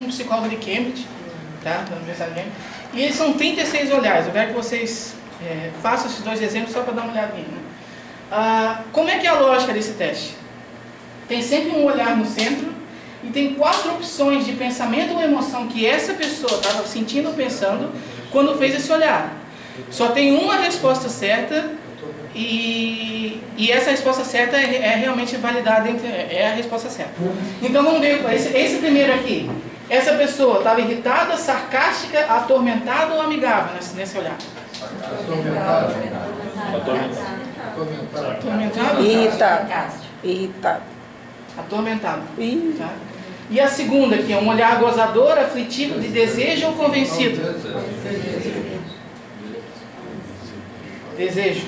um psicólogo de Cambridge, tá? Da Universidade de Cambridge. E eles são 36 olhares. Eu quero que vocês façam esses dois exemplos só para dar uma olhadinha. Como é que é a lógica desse teste? Tem sempre um olhar no centro e tem 4 opções de pensamento ou emoção que essa pessoa estava sentindo ou pensando quando fez esse olhar. Só tem uma resposta certa e essa resposta certa é realmente validada, é a resposta certa. Então vamos ver, esse primeiro aqui. Essa pessoa estava irritada, sarcástica, atormentada ou amigável nesse olhar? Atormentado? Irritado. Atormentado. Tá? E a segunda aqui, é um olhar gozador, aflitivo, de desejo ou convencido? Desejo.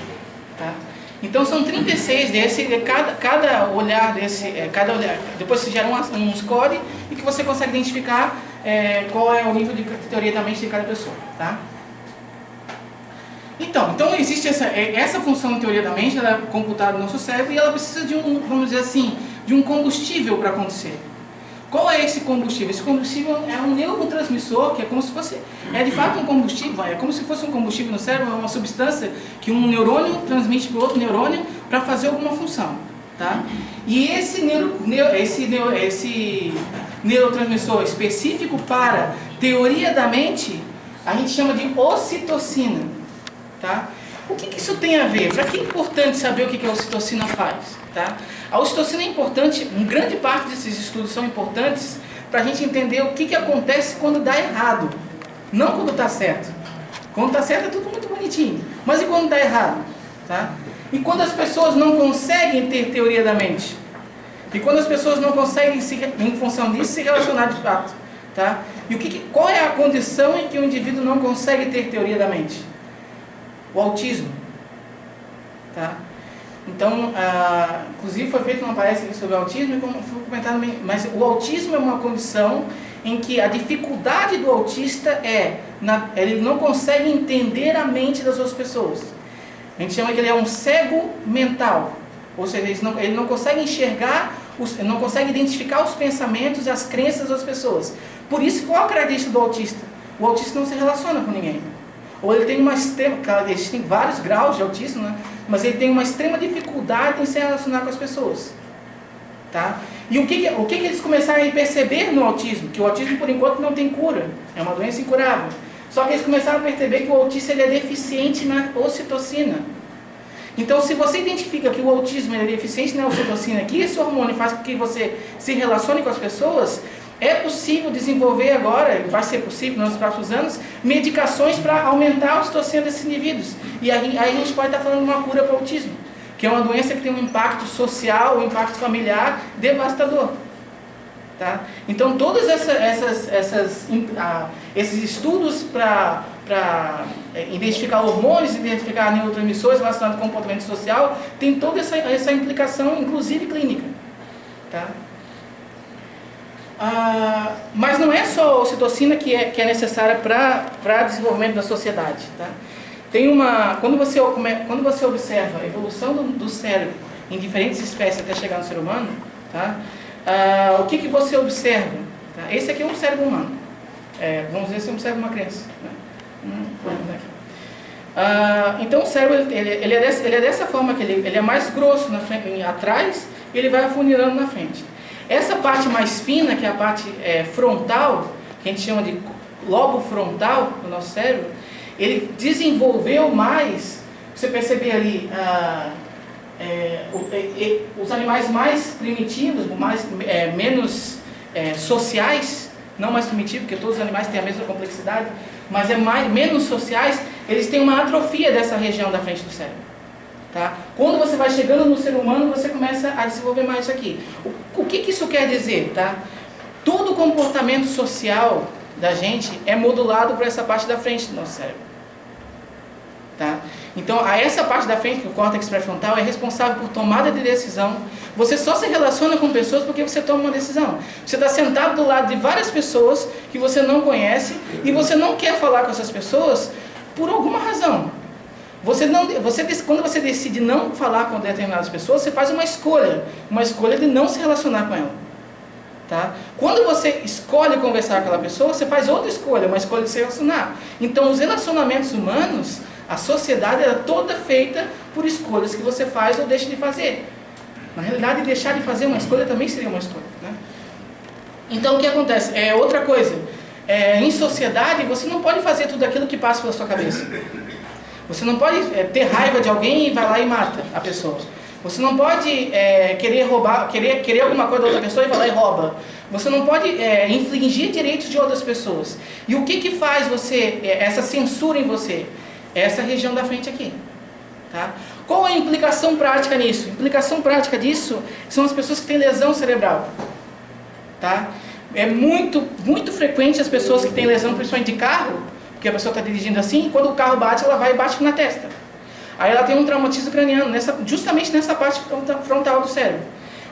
Tá? Então são 36 desse, cada olhar desse, depois se gera um score e que você consegue identificar qual é o nível de teoria da mente de cada pessoa. Tá? Então existe essa função de teoria da mente, ela é computada no nosso cérebro e ela precisa de vamos dizer assim, de um combustível para acontecer. Qual é esse combustível? Esse combustível é um neurotransmissor, que é como se fosse, de fato um combustível, é como se fosse um combustível no cérebro, é uma substância que um neurônio transmite para o outro neurônio para fazer alguma função. Tá? E esse neurotransmissor específico para teoria da mente, a gente chama de ocitocina. Tá? O que isso tem a ver? Para que é importante saber o que a ocitocina faz? Tá? A ocitocina é importante, grande parte desses estudos são importantes para a gente entender o que acontece quando dá errado, não quando está certo. Quando está certo é tudo muito bonitinho, mas e quando dá errado? Tá? E quando as pessoas não conseguem ter teoria da mente? E quando as pessoas não conseguem, em função disso, se relacionar de fato? Tá? E qual é a condição em que o indivíduo não consegue ter teoria da mente? O autismo. Tá? Então, inclusive foi feita uma palestra sobre o autismo e foi comentado bem, mas o autismo é uma condição em que a dificuldade do autista ele não consegue entender a mente das outras pessoas. A gente chama que ele é um cego mental, ou seja, ele não consegue enxergar, não consegue identificar os pensamentos e as crenças das pessoas. Por isso, qual a característica do autista? O autista não se relaciona com ninguém. Ou ele tem existem vários graus de autismo, né? Mas ele tem uma extrema dificuldade em se relacionar com as pessoas. Tá? E o que eles começaram a perceber no autismo? Que o autismo, por enquanto, não tem cura. É uma doença incurável. Só que eles começaram a perceber que o autista ele é deficiente na ocitocina. Então, se você identifica que o autismo é deficiente na ocitocina, que esse hormônio faz com que você se relacione com as pessoas, é possível desenvolver agora, vai ser possível nos próximos anos, medicações para aumentar a ocitocina desses indivíduos. E aí a gente pode estar falando de uma cura para o autismo, que é uma doença que tem um impacto social, um impacto familiar devastador. Tá? Então todos esses estudos para identificar hormônios, identificar neurotransmissores relacionados com o comportamento social, tem toda essa implicação, inclusive clínica. Tá? Mas não é só a ocitocina que é necessária para desenvolvimento da sociedade. Tá? Quando você observa a evolução do cérebro em diferentes espécies até chegar no ser humano, tá? O que você observa? Tá? Esse aqui é um cérebro humano. Vamos dizer se é um cérebro de uma criança. Né? Então o cérebro ele é dessa forma que ele é mais grosso atrás e ele vai afunilando na frente. Essa parte mais fina, que é a parte frontal, que a gente chama de lobo frontal do nosso cérebro, ele desenvolveu mais, você perceber ali, os animais mais primitivos, menos sociais, não mais primitivos, porque todos os animais têm a mesma complexidade, mas menos sociais, eles têm uma atrofia dessa região da frente do cérebro. Tá? Quando você vai chegando no ser humano, você começa a desenvolver mais isso aqui. O que isso quer dizer? Tá? Todo o comportamento social da gente é modulado por essa parte da frente do nosso cérebro. Tá? Então, essa parte da frente, o córtex pré-frontal, é responsável por tomada de decisão. Você só se relaciona com pessoas porque você toma uma decisão. Você está sentado do lado de várias pessoas que você não conhece e você não quer falar com essas pessoas por alguma razão. Quando você decide não falar com determinadas pessoas, você faz uma escolha de não se relacionar com ela. Tá? Quando você escolhe conversar com aquela pessoa, você faz outra escolha, uma escolha de se relacionar. Então, os relacionamentos humanos, a sociedade era toda feita por escolhas que você faz ou deixa de fazer. Na realidade, deixar de fazer uma escolha também seria uma escolha. Né? Então, o que acontece? Outra coisa, em sociedade, você não pode fazer tudo aquilo que passa pela sua cabeça. Você não pode ter raiva de alguém e vai lá e mata a pessoa. Você não pode querer roubar, querer alguma coisa da outra pessoa e vai lá e rouba. Você não pode infligir direitos de outras pessoas. E o que faz essa censura em você? Essa região da frente aqui. Tá? Qual a implicação prática nisso? A implicação prática disso são as pessoas que têm lesão cerebral. Tá? É muito, muito frequente as pessoas que têm lesão, principalmente de carro, porque a pessoa está dirigindo assim, e quando o carro bate, ela vai e bate na testa. Aí ela tem um traumatismo craniano, justamente nessa parte frontal do cérebro.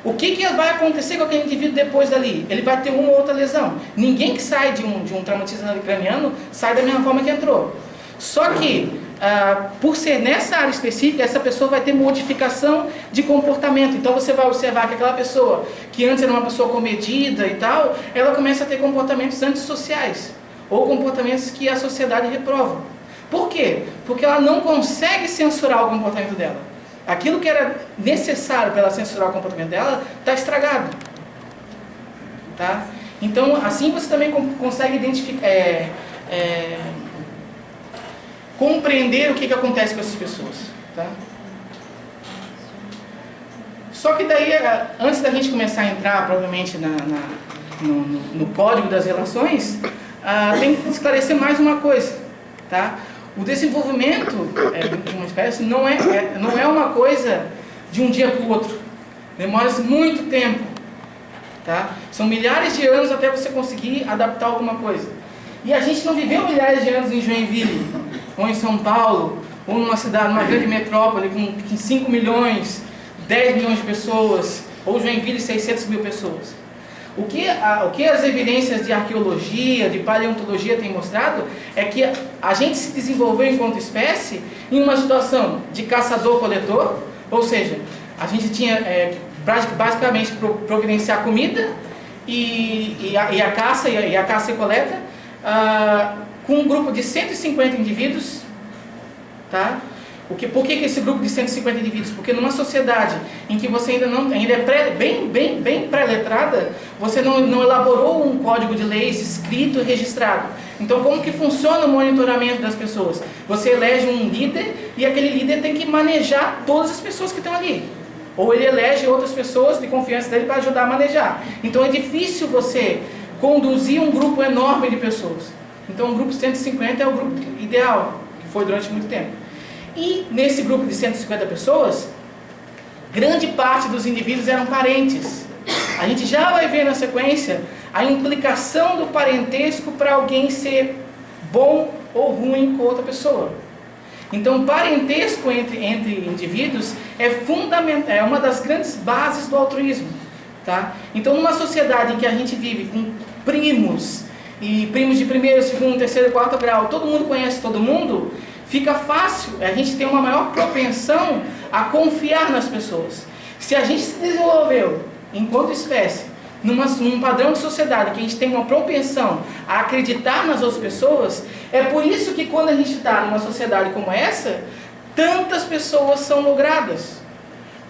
O que vai acontecer com aquele indivíduo depois dali? Ele vai ter uma ou outra lesão. Ninguém que sai de um traumatismo craniano sai da mesma forma que entrou. Só que, por ser nessa área específica, essa pessoa vai ter modificação de comportamento. Então você vai observar que aquela pessoa, que antes era uma pessoa comedida e tal, ela começa a ter comportamentos antissociais, ou comportamentos que a sociedade reprova. Por quê? Porque ela não consegue censurar o comportamento dela. Aquilo que era necessário para ela censurar o comportamento dela está estragado. Tá? Então, assim você também consegue identificar, compreender o que acontece com essas pessoas. Tá? Só que daí, antes da gente começar a entrar, provavelmente, no código das relações, tem que esclarecer mais uma coisa. Tá? O desenvolvimento de uma espécie não é uma coisa de um dia para o outro. Demora-se muito tempo. Tá? São milhares de anos até você conseguir adaptar alguma coisa. E a gente não viveu milhares de anos em Joinville, ou em São Paulo, ou numa cidade, numa grande metrópole com 5 milhões, 10 milhões de pessoas, ou Joinville 600 mil pessoas. O que as evidências de arqueologia, de paleontologia têm mostrado é que a gente se desenvolveu enquanto espécie em uma situação de caçador-coletor, ou seja, a gente tinha basicamente providenciar comida e a caça e coleta com um grupo de 150 indivíduos, tá? Por que esse grupo de 150 indivíduos? Porque numa sociedade em que você ainda é bem pré-letrada, você não elaborou um código de leis escrito e registrado. Então, como que funciona o monitoramento das pessoas? Você elege um líder e aquele líder tem que manejar todas as pessoas que estão ali. Ou ele elege outras pessoas de confiança dele para ajudar a manejar. Então, é difícil você conduzir um grupo enorme de pessoas. Então, o grupo 150 é o grupo ideal, que foi durante muito tempo. E nesse grupo de 150 pessoas, grande parte dos indivíduos eram parentes. A gente já vai ver na sequência a implicação do parentesco para alguém ser bom ou ruim com outra pessoa. Então, parentesco entre indivíduos é fundamental, é uma das grandes bases do altruísmo. Tá? Então, numa sociedade em que a gente vive com primos, e primos de primeiro, segundo, terceiro e quarto grau, todo mundo conhece todo mundo, fica fácil, a gente tem uma maior propensão a confiar nas pessoas. Se a gente se desenvolveu, enquanto espécie, num padrão de sociedade, que a gente tem uma propensão a acreditar nas outras pessoas, é por isso que quando a gente está numa sociedade como essa, tantas pessoas são logradas,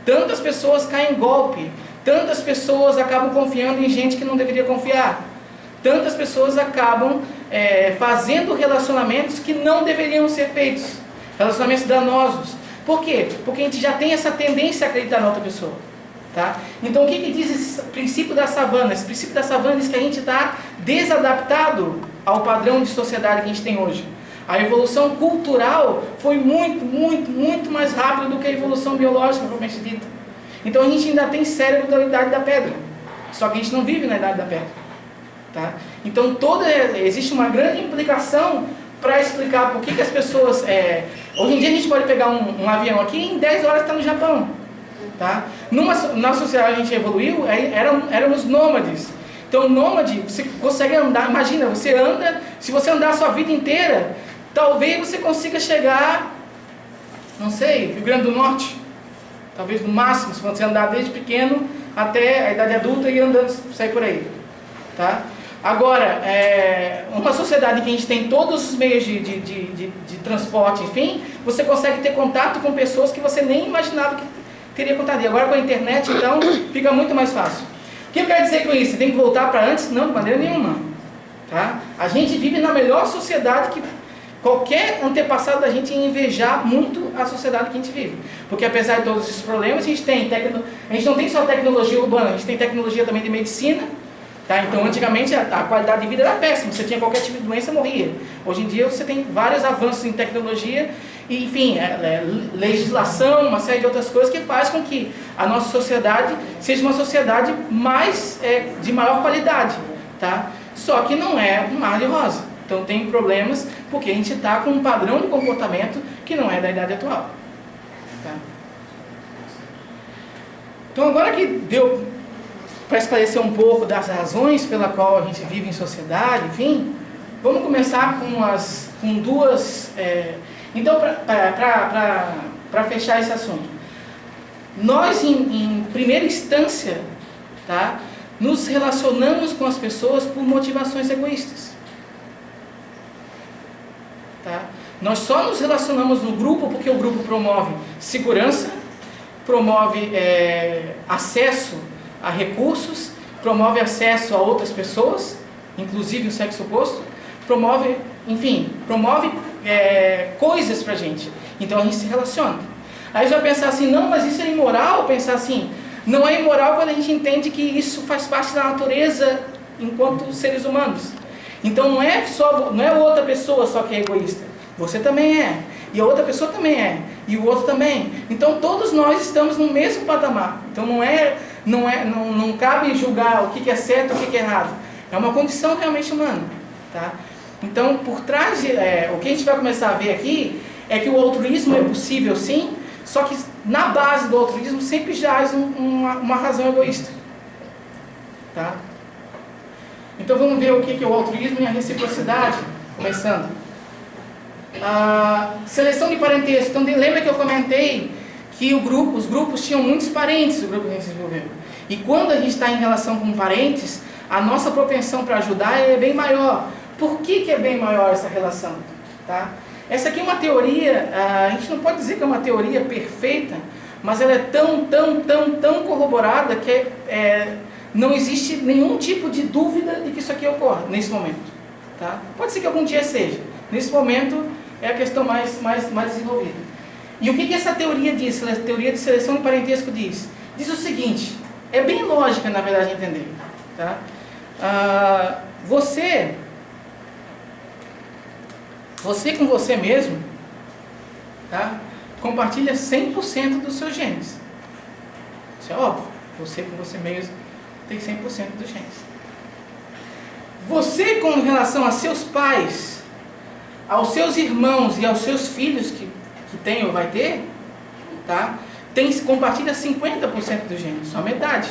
tantas pessoas caem em golpe, tantas pessoas acabam confiando em gente que não deveria confiar, tantas pessoas acabam fazendo relacionamentos que não deveriam ser feitos, relacionamentos danosos. Por quê? Porque a gente já tem essa tendência a acreditar na outra pessoa. Tá? Então, o que diz esse princípio da savana? Esse princípio da savana diz que a gente está desadaptado ao padrão de sociedade que a gente tem hoje. A evolução cultural foi muito mais rápida do que a evolução biológica, propriamente dita. Então, a gente ainda tem cérebro da idade da pedra, só que a gente não vive na idade da pedra. Tá? Então, existe uma grande implicação para explicar por que as pessoas... hoje em dia a gente pode pegar um avião aqui e em 10 horas está no Japão. Tá? Na sociedade a gente evoluiu, éramos nômades. Então, nômade, você consegue andar, imagina, você anda, se você andar a sua vida inteira, talvez você consiga chegar, não sei, Rio Grande do Norte. Talvez no máximo, se você andar desde pequeno até a idade adulta e andando, sair por aí. Tá? Agora, uma sociedade em que a gente tem todos os meios de transporte, enfim, você consegue ter contato com pessoas que você nem imaginava que teria contato. E agora com a internet, então, fica muito mais fácil. O que eu quero dizer com isso? Você tem que voltar para antes? Não, de maneira nenhuma. Tá? A gente vive na melhor sociedade que qualquer antepassado da gente ia invejar muito a sociedade que a gente vive. Porque apesar de todos esses problemas, a gente não tem só tecnologia urbana, a gente tem tecnologia também de medicina. Tá? Então, antigamente, a qualidade de vida era péssima. Você tinha qualquer tipo de doença, morria. Hoje em dia, você tem vários avanços em tecnologia e, enfim, legislação, uma série de outras coisas que faz com que a nossa sociedade seja uma sociedade de maior qualidade. Tá? Só que não é um mar de rosa. Então, tem problemas porque a gente está com um padrão de comportamento que não é da idade atual. Tá? Então, agora que deu para esclarecer um pouco das razões pela qual a gente vive em sociedade, enfim, vamos começar com duas... Então, para fechar esse assunto, nós, em primeira instância, tá, nos relacionamos com as pessoas por motivações egoístas. Tá? Nós só nos relacionamos no grupo porque o grupo promove segurança, promove acesso a recursos, promove acesso a outras pessoas, inclusive o sexo oposto, promove coisas pra gente. Então a gente se relaciona. Aí você vai pensar assim, não, mas isso é imoral? Pensar assim, não é imoral quando a gente entende que isso faz parte da natureza enquanto seres humanos. Então não é outra pessoa só que é egoísta. Você também é. E a outra pessoa também é. E o outro também. Então todos nós estamos no mesmo patamar. Então não cabe julgar o que é certo e o que é errado. É uma condição realmente humana. Tá? Então, por trás o que a gente vai começar a ver aqui é que o altruísmo é possível sim, só que na base do altruísmo sempre jaz uma razão egoísta. Tá? Então vamos ver o que é o altruísmo e a reciprocidade, começando. Seleção de parentesco. Então lembra que eu comentei que os grupos tinham muitos parentes, o grupo que a gente desenvolveu. E quando a gente está em relação com parentes, a nossa propensão para ajudar é bem maior. Por que é bem maior essa relação? Tá? Essa aqui é uma teoria, a gente não pode dizer que é uma teoria perfeita, mas ela é tão corroborada que não existe nenhum tipo de dúvida de que isso aqui ocorre nesse momento. Tá? Pode ser que algum dia seja. Nesse momento é a questão mais desenvolvida. E o que essa teoria diz? A teoria de seleção de parentesco diz? Diz o seguinte, é bem lógica na verdade entender. Tá? Você com você mesmo, tá? Compartilha 100% dos seus genes. Isso é óbvio. Você com você mesmo tem 100% dos genes. Você com relação a seus pais, aos seus irmãos e aos seus filhos que tem ou vai ter, tá? Compartilha 50% dos genes, só metade.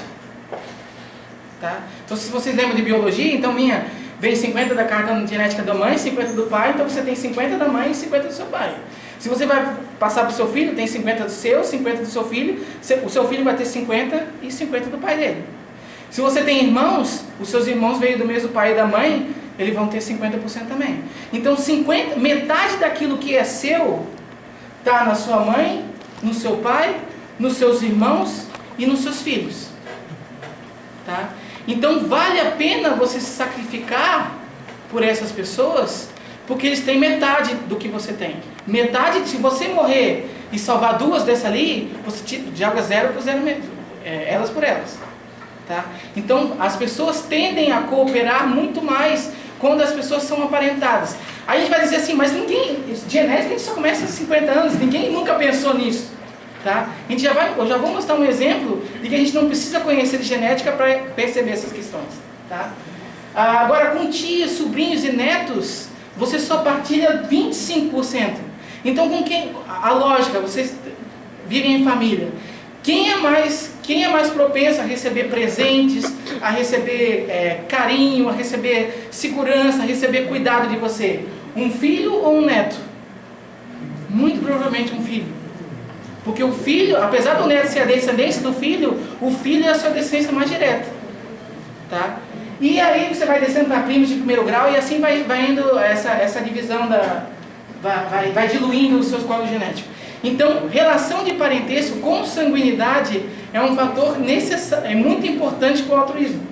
Tá? Então se vocês lembram de biologia, então vem 50 da carga genética da mãe, 50 do pai, então você tem 50 da mãe e 50 do seu pai. Se você vai passar para o seu filho, tem 50 do seu, 50 do seu filho, o seu filho vai ter 50 e 50 do pai dele. Se você tem irmãos, os seus irmãos veio do mesmo pai e da mãe, eles vão ter 50% também. Então metade daquilo que é seu está na sua mãe, no seu pai, nos seus irmãos e nos seus filhos. Tá? Então vale a pena você se sacrificar por essas pessoas, porque eles têm metade do que você tem. Metade, se você morrer e salvar duas dessa ali, você joga zero por zero mesmo, elas por elas. Tá? Então as pessoas tendem a cooperar muito mais quando as pessoas são aparentadas. Aí a gente vai dizer assim, mas genética a gente só começa há 50 anos, ninguém nunca pensou nisso. Tá? Eu já vou mostrar um exemplo de que a gente não precisa conhecer de genética para perceber essas questões. Tá? Agora, com tios, sobrinhos e netos, você só partilha 25%. Então, a lógica, vocês vivem em família. Quem é mais propenso a receber presentes, a receber carinho, a receber segurança, a receber cuidado de você? Um filho ou um neto? Muito provavelmente um filho. Porque o filho, apesar do neto ser a descendência do filho, o filho é a sua descendência mais direta. Tá? E aí você vai descendo para primos de primeiro grau e assim vai indo essa divisão, vai diluindo os seus códigos genéticos. Então, relação de parentesco com sanguinidade é um fator necessário, é muito importante para o altruísmo.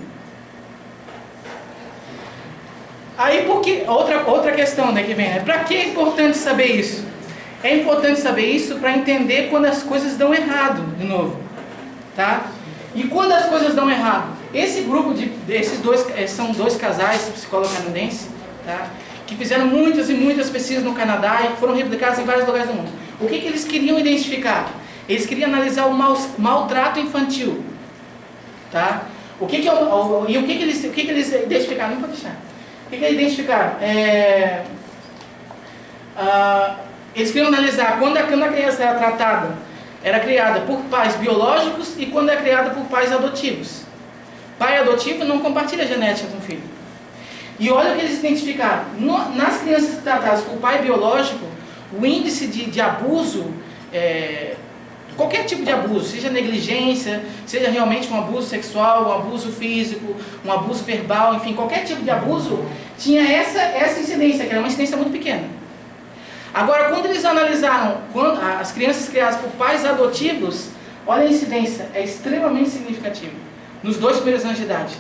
Aí, porque outra questão que vem, né? Para que é importante saber isso? É importante saber isso para entender quando as coisas dão errado, de novo. Tá? E quando as coisas dão errado? Esse grupo desses dois, são dois casais psicólogos canadenses, tá? Que fizeram muitas e muitas pesquisas no Canadá e foram replicadas em vários lugares do mundo. O que eles queriam identificar? Eles queriam analisar o maltrato infantil. Tá? O que eles identificaram? Não pode deixar. O que eles identificaram? Eles queriam analisar quando a criança era tratada, era criada por pais biológicos e quando é criada por pais adotivos. Pai adotivo não compartilha genética com o filho. E olha o que eles identificaram. Nas crianças tratadas por pai biológico, o índice de abuso, qualquer tipo de abuso, seja negligência, seja realmente um abuso sexual, um abuso físico, um abuso verbal, enfim, qualquer tipo de abuso, tinha essa incidência, que era uma incidência muito pequena. Agora, quando eles analisaram as crianças criadas por pais adotivos, olha a incidência, é extremamente significativa, nos 2 primeiros anos de idade.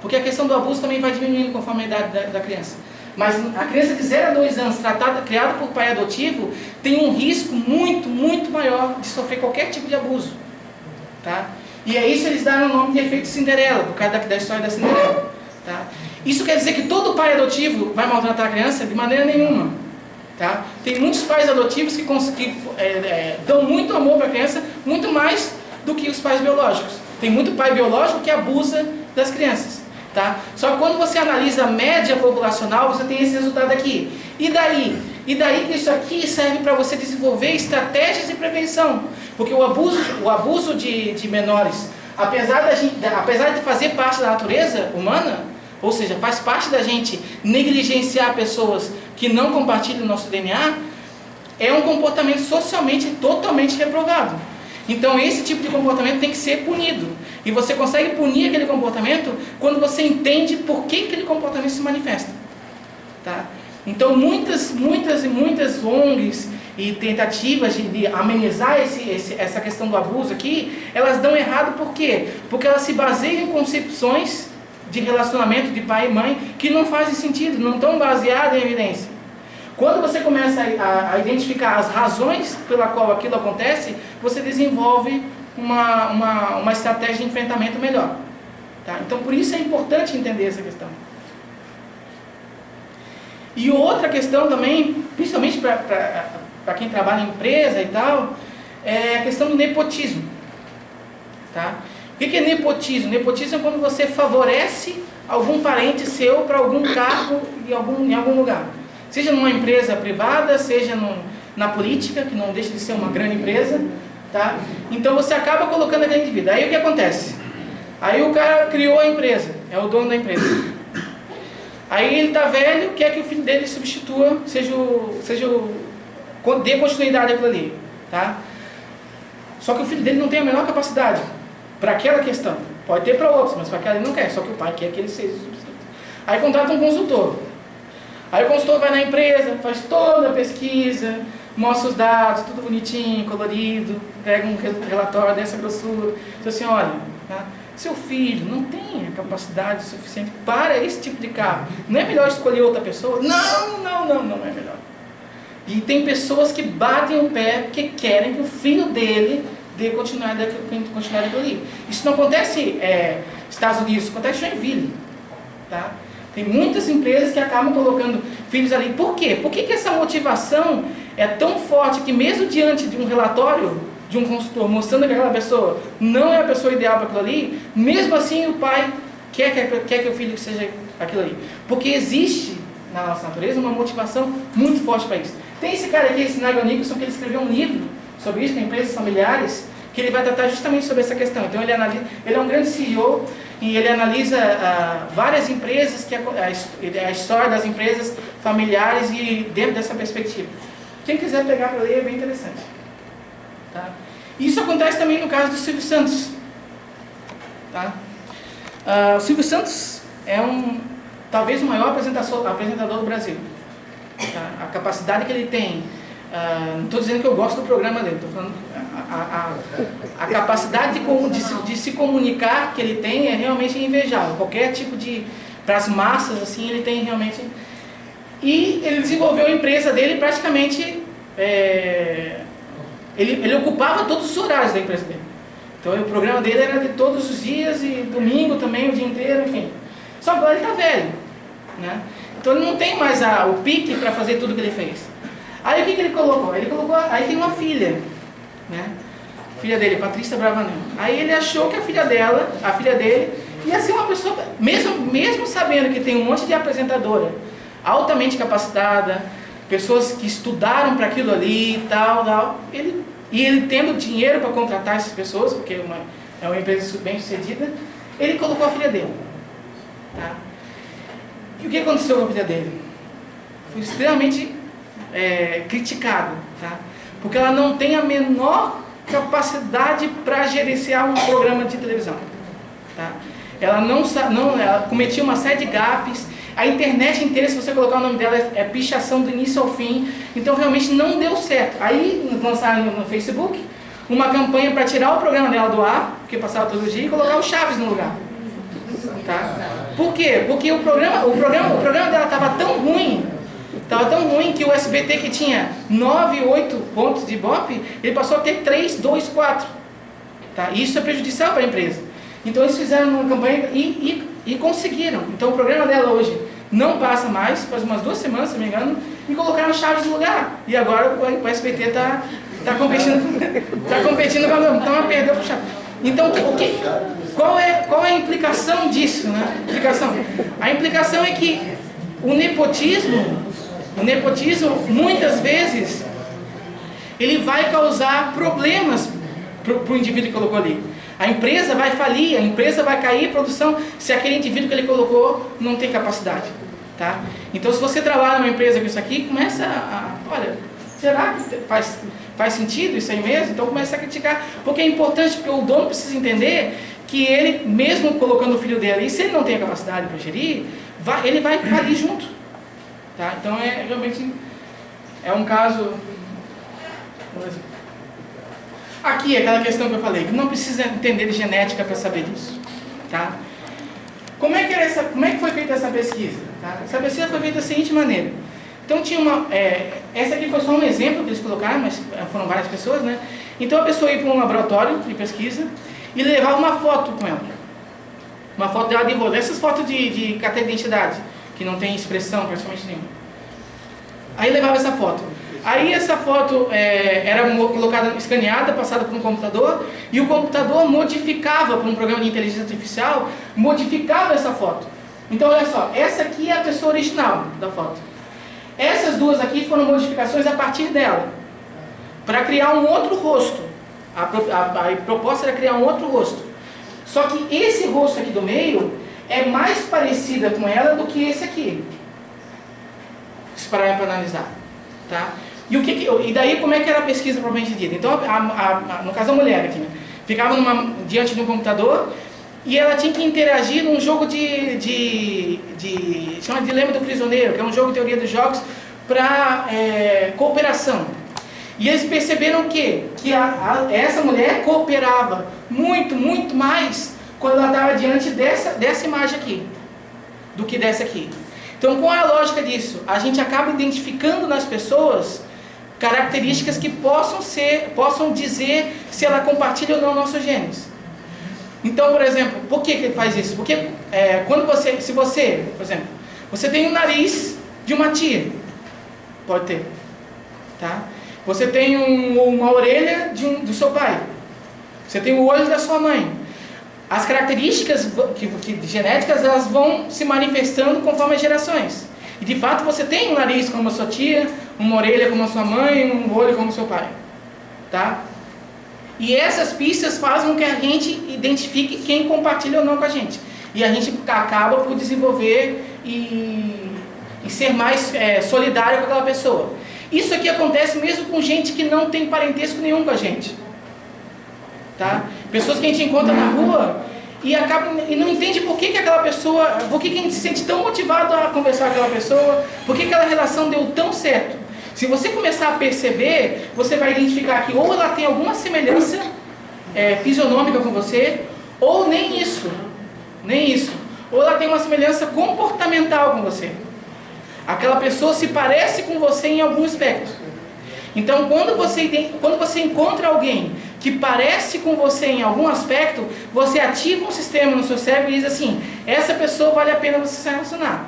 Porque a questão do abuso também vai diminuindo conforme a idade da criança. Mas a criança de 0 a 2 anos, criada por pai adotivo, tem um risco muito, muito maior de sofrer qualquer tipo de abuso. Tá? E é isso que eles deram o nome de efeito Cinderela, por causa da história da Cinderela. Tá? Isso quer dizer que todo pai adotivo vai maltratar a criança? De maneira nenhuma. Tá? Tem muitos pais adotivos que dão muito amor para a criança, muito mais do que os pais biológicos. Tem muito pai biológico que abusa das crianças. Tá? Só que quando você analisa a média populacional, você tem esse resultado aqui. E daí? E daí que isso aqui serve para você desenvolver estratégias de prevenção. Porque o abuso de menores, apesar de fazer parte da natureza humana, ou seja, faz parte da gente negligenciar pessoas que não compartilham o nosso DNA, é um comportamento socialmente totalmente reprovado. Então esse tipo de comportamento tem que ser punido. E você consegue punir aquele comportamento quando você entende por que aquele comportamento se manifesta. Tá? Então muitas ONGs e tentativas de amenizar essa questão do abuso aqui, elas dão errado por quê? Porque elas se baseiam em concepções de relacionamento de pai e mãe que não fazem sentido, não estão baseadas em evidência. Quando você começa a identificar as razões pela qual aquilo acontece, você desenvolve uma estratégia de enfrentamento melhor. Tá? Então, por isso é importante entender essa questão. E outra questão também, principalmente para quem trabalha em empresa e tal, é a questão do nepotismo. Tá? O que é nepotismo? Nepotismo é quando você favorece algum parente seu para algum cargo em algum lugar. Seja numa empresa privada, seja na política, que não deixa de ser uma grande empresa. Tá? Então você acaba colocando aquele indivíduo. Aí o que acontece? Aí o cara criou a empresa, é o dono da empresa. Aí ele está velho, quer que o filho dele substitua, dê continuidade àquilo ali. Tá? Só que o filho dele não tem a menor capacidade para aquela questão. Pode ter para outros, mas para aquela ele não quer, só que o pai quer que ele seja substituído. Aí contrata um consultor. Aí o consultor vai na empresa, faz toda a pesquisa, mostra os dados, tudo bonitinho, colorido, pega um relatório dessa grossura, diz assim, olha, tá? Seu filho não tem a capacidade suficiente para esse tipo de carro. Não é melhor escolher outra pessoa? Não é melhor. E tem pessoas que batem o pé porque querem que o filho dele dê continuidade àquilo ali. Isso não acontece nos Estados Unidos, isso acontece em Joinville. Tá? Tem muitas empresas que acabam colocando filhos ali. Por quê? Por que essa motivação é tão forte que mesmo diante de um relatório de um consultor mostrando que aquela pessoa não é a pessoa ideal para aquilo ali, mesmo assim o pai quer que o filho seja aquilo ali? Porque existe na nossa natureza uma motivação muito forte para isso. Tem esse cara aqui, esse Nigel Nicholson, que ele escreveu um livro sobre isso, em empresas familiares, que ele vai tratar justamente sobre essa questão. Então ele é um grande CEO e ele analisa várias empresas, a história das empresas familiares e dentro dessa perspectiva. Quem quiser pegar para ler é bem interessante. Tá? Isso acontece também no caso do Silvio Santos. Tá? O Silvio Santos é talvez o maior apresentador do Brasil. Tá? A capacidade que ele tem, não estou dizendo que eu gosto do programa dele, estou falando a capacidade de se comunicar que ele tem é realmente invejável. Qualquer tipo de... para as massas, assim, ele tem realmente... E ele desenvolveu a empresa dele praticamente... Ele ocupava todos os horários da empresa dele. Então o programa dele era de todos os dias e domingo também, o dia inteiro, enfim. Só que agora ele está velho, né? Então ele não tem mais o pique para fazer tudo que ele fez. Aí o que ele colocou? Aí tem uma filha, né? A filha dele, Patrícia Bravanel. Aí ele achou que a filha dele, ia ser uma pessoa, mesmo sabendo que tem um monte de apresentadora altamente capacitada, pessoas que estudaram para aquilo ali e tal, ele tendo dinheiro para contratar essas pessoas, porque é uma empresa bem sucedida, ele colocou a filha dele. Tá? E o que aconteceu com a filha dele? Foi extremamente criticado, tá? Porque ela não tem a menor capacidade para gerenciar um programa de televisão. Tá? Ela cometia uma série de gafes. A internet inteira, se você colocar o nome dela, é pichação do início ao fim. Então realmente não deu certo. Aí lançaram no Facebook uma campanha para tirar o programa dela do ar, porque passava todo dia, e colocar o Chaves no lugar. Tá? Por quê? Porque o programa dela estava tão ruim que o SBT, que tinha 9, 8 pontos de Ibope, ele passou a ter 3, 2, 4. Tá? E isso é prejudicial para a empresa. Então eles fizeram uma campanha e conseguiram. Então o programa dela hoje não passa mais, faz umas 2 semanas, se não me engano, e colocaram Chaves no lugar. E agora o SBT está competindo com a... Então ela perdeu para o Chaves. Então qual é a implicação disso? Né? A implicação é que o nepotismo, muitas vezes, ele vai causar problemas para o indivíduo que colocou ali. A empresa vai falir, a empresa vai cair em produção se aquele indivíduo que ele colocou não tem capacidade. Tá? Então, se você trabalha numa empresa com isso aqui, começa olha, será que faz sentido isso aí mesmo? Então começa a criticar, porque é importante, porque o dono precisa entender que ele, mesmo colocando o filho dele ali, se ele não tem a capacidade para gerir, ele vai falir junto. Tá? Então, realmente é um caso... Aqui, aquela questão que eu falei, que não precisa entender de genética para saber disso. Tá? Como é que foi feita essa pesquisa? Tá? Essa pesquisa foi feita da seguinte maneira. Então tinha essa aqui foi só um exemplo que eles colocaram, mas foram várias pessoas, né? Então a pessoa ia para um laboratório de pesquisa e levava uma foto com ela. Uma foto dela de rosto. Essas fotos de carteira de identidade, que não tem expressão praticamente nenhuma. Aí levava essa foto. Aí essa foto era colocada, escaneada, passada por um computador, e o computador modificava, por um programa de inteligência artificial, modificava essa foto. Então olha só, essa aqui é a pessoa original da foto. Essas duas aqui foram modificações a partir dela, para criar um outro rosto. A proposta era criar um outro rosto. Só que esse rosto aqui do meio é mais parecida com ela do que esse aqui. Se parar para analisar. Tá? E daí como é que era a pesquisa propriamente dita? Então, no caso a mulher aqui, né? Ficava diante de um computador e ela tinha que interagir num jogo chama de Dilema do Prisioneiro, que é um jogo de teoria dos jogos para cooperação. E eles perceberam que essa mulher cooperava muito, muito mais quando ela estava diante dessa imagem aqui, do que dessa aqui. Então, qual é a lógica disso? A gente acaba identificando nas pessoas características que possam dizer se ela compartilha ou não nossos genes. Então, por exemplo, por que ele faz isso? Porque se você, por exemplo, você tem o nariz de uma tia, pode ter, tá? Você tem uma orelha do seu pai, você tem o olho da sua mãe. As características genéticas, elas vão se manifestando conforme as gerações. E de fato você tem um nariz como a sua tia, uma orelha como a sua mãe, um olho como o seu pai. Tá? E essas pistas fazem com que a gente identifique quem compartilha ou não com a gente. E a gente acaba por desenvolver e ser mais solidário com aquela pessoa. Isso aqui acontece mesmo com gente que não tem parentesco nenhum com a gente. Tá? Pessoas que a gente encontra na rua e não entende por que aquela pessoa, por que a gente se sente tão motivado a conversar com aquela pessoa, por que aquela relação deu tão certo. Se você começar a perceber, você vai identificar que ou ela tem alguma semelhança fisionômica com você, ou nem isso, ou ela tem uma semelhança comportamental com você. Aquela pessoa se parece com você em algum aspecto. Então, quando você encontra alguém que parece com você em algum aspecto, você ativa um sistema no seu cérebro e diz assim: essa pessoa vale a pena você se relacionar.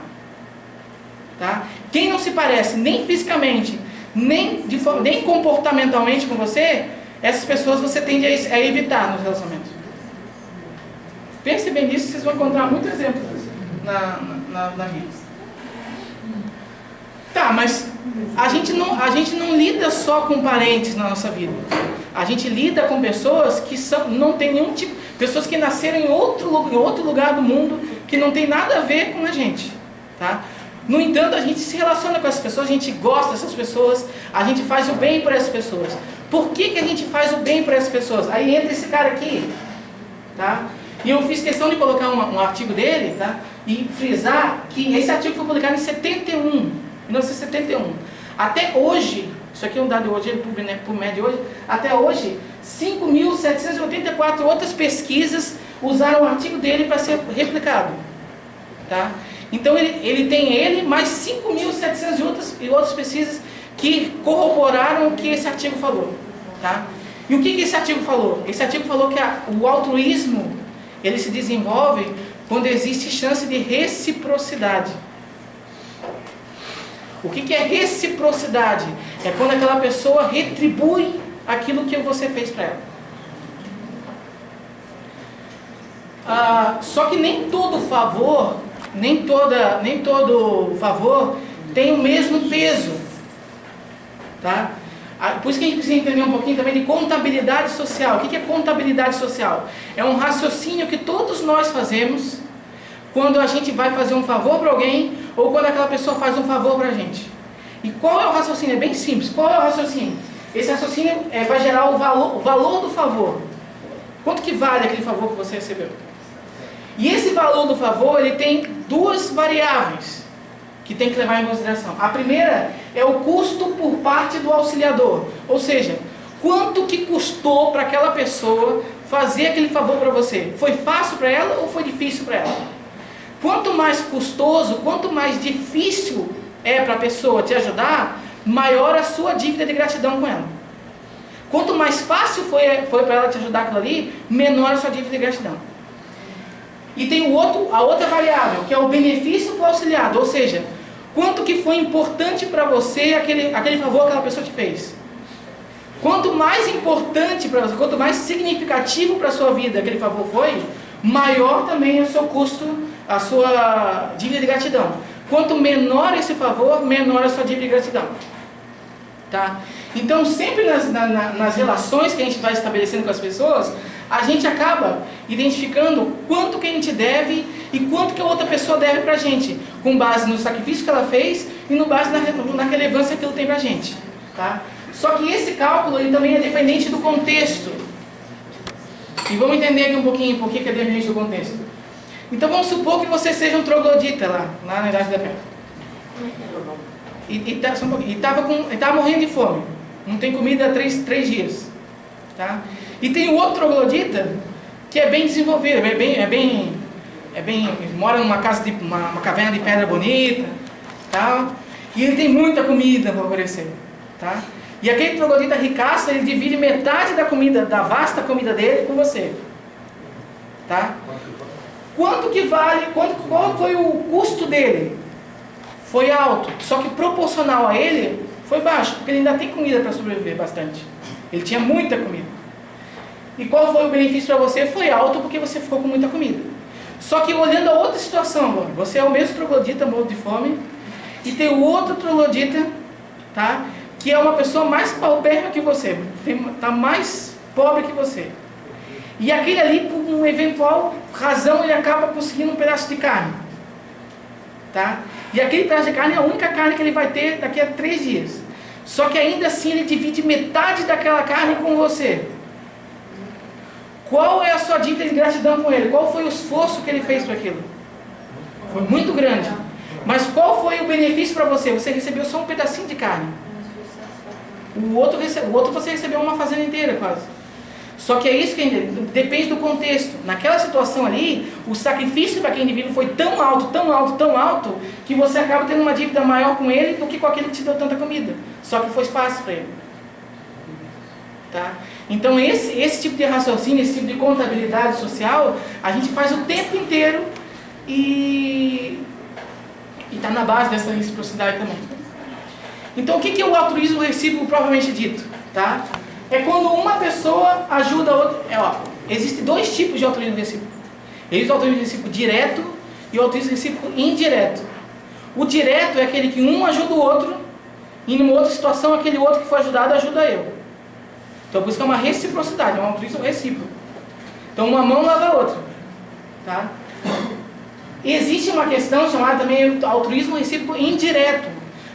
Tá? Quem não se parece nem fisicamente, nem comportamentalmente com você, essas pessoas você tende a evitar nos relacionamentos. Pense bem nisso, vocês vão encontrar muitos exemplos na vida. Tá, mas a gente não lida só com parentes na nossa vida. A gente lida com pessoas que não tem nenhum tipo, pessoas que nasceram em outro lugar do mundo, que não tem nada a ver com a gente, tá? No entanto, a gente se relaciona com essas pessoas, a gente gosta dessas pessoas, a gente faz o bem por essas pessoas. Por que a gente faz o bem por essas pessoas? Aí entra esse cara aqui, tá? E eu fiz questão de colocar um artigo dele, tá? E frisar que esse artigo foi publicado em 1971. Até hoje, isso aqui é um dado de hoje, PubMed hoje, até hoje, 5.784 outras pesquisas usaram o artigo dele para ser replicado. Tá? Então ele tem mais 5.700 e outras pesquisas que corroboraram o que esse artigo falou. Tá? E o que esse artigo falou? Esse artigo falou que o altruísmo ele se desenvolve quando existe chance de reciprocidade. O que é reciprocidade? É quando aquela pessoa retribui aquilo que você fez para ela. Só que nem todo favor, nem todo favor tem o mesmo peso. Tá? Por isso que a gente precisa entender um pouquinho também de contabilidade social. O que é contabilidade social? É um raciocínio que todos nós fazemos quando a gente vai fazer um favor para alguém ou quando aquela pessoa faz um favor para a gente. E qual é o raciocínio? É bem simples. Qual é o raciocínio? Esse raciocínio vai gerar o valor do favor. Quanto que vale aquele favor que você recebeu? E esse valor do favor, ele tem duas variáveis que tem que levar em consideração. A primeira é o custo por parte do auxiliador. Ou seja, quanto que custou para aquela pessoa fazer aquele favor para você? Foi fácil para ela ou foi difícil para ela? Quanto mais custoso, quanto mais difícil é para a pessoa te ajudar, maior a sua dívida de gratidão com ela. Quanto mais fácil foi para ela te ajudar aquilo ali, menor a sua dívida de gratidão. E tem a outra variável, que é o benefício para o auxiliado, ou seja, quanto que foi importante para você aquele favor que aquela pessoa te fez. Quanto mais importante para você, quanto mais significativo para a sua vida aquele favor foi, maior também é o seu custo, a sua dívida de gratidão. Quanto menor esse favor, menor a sua dívida de gratidão. Tá? Então, sempre nas relações que a gente vai estabelecendo com as pessoas, a gente acaba identificando quanto que a gente deve e quanto que a outra pessoa deve pra gente, com base no sacrifício que ela fez e no base na relevância que ela tem pra gente. Tá? Só que esse cálculo ele também é dependente do contexto. E vamos entender aqui um pouquinho por que é dependente do contexto. Então vamos supor que você seja um troglodita lá na Idade da Pedra. E estava morrendo de fome. Não tem comida há 3 dias. Tá? E tem o outro troglodita que é bem desenvolvido, mora numa casa de uma caverna de pedra bonita, tá? E ele tem muita comida para oferecer, tá? E aquele troglodita ricaço, ele divide metade da comida, da vasta comida dele com você, tá? Quanto que vale, qual foi o custo dele? Foi alto, só que proporcional a ele foi baixo, porque ele ainda tem comida para sobreviver bastante. Ele tinha muita comida. E qual foi o benefício para você? Foi alto porque você ficou com muita comida. Só que olhando a outra situação agora, você é o mesmo troglodita morto de fome e tem o outro troglodita, tá? Que é uma pessoa mais paupérrima que você, está mais pobre que você. E aquele ali, por uma eventual razão, ele acaba conseguindo um pedaço de carne. Tá? E aquele pedaço de carne é a única carne que ele vai ter daqui a 3 dias. Só que ainda assim ele divide metade daquela carne com você. Qual é a sua dívida de gratidão com ele? Qual foi o esforço que ele fez para aquilo? Foi muito grande. Mas qual foi o benefício para você? Você recebeu só um pedacinho de carne. O outro você recebeu uma fazenda inteira quase. Só que é isso que depende do contexto. Naquela situação ali, o sacrifício para aquele indivíduo foi tão alto, tão alto, tão alto, que você acaba tendo uma dívida maior com ele do que com aquele que te deu tanta comida. Só que foi fácil para ele. Tá? Então esse tipo de raciocínio, esse tipo de contabilidade social, a gente faz o tempo inteiro e está na base dessa reciprocidade também. Então o que é o altruísmo recíproco propriamente dito? Tá? É quando uma pessoa ajuda a outra. Existem dois tipos de altruísmo recíproco. Existe o altruísmo recíproco direto e o altruísmo recíproco indireto. O direto é aquele que um ajuda o outro, e em uma outra situação aquele outro que foi ajudado ajuda eu. Então por isso que é uma reciprocidade, é um altruísmo recíproco. Então uma mão lava a outra. Tá? Existe uma questão chamada também altruísmo recíproco indireto.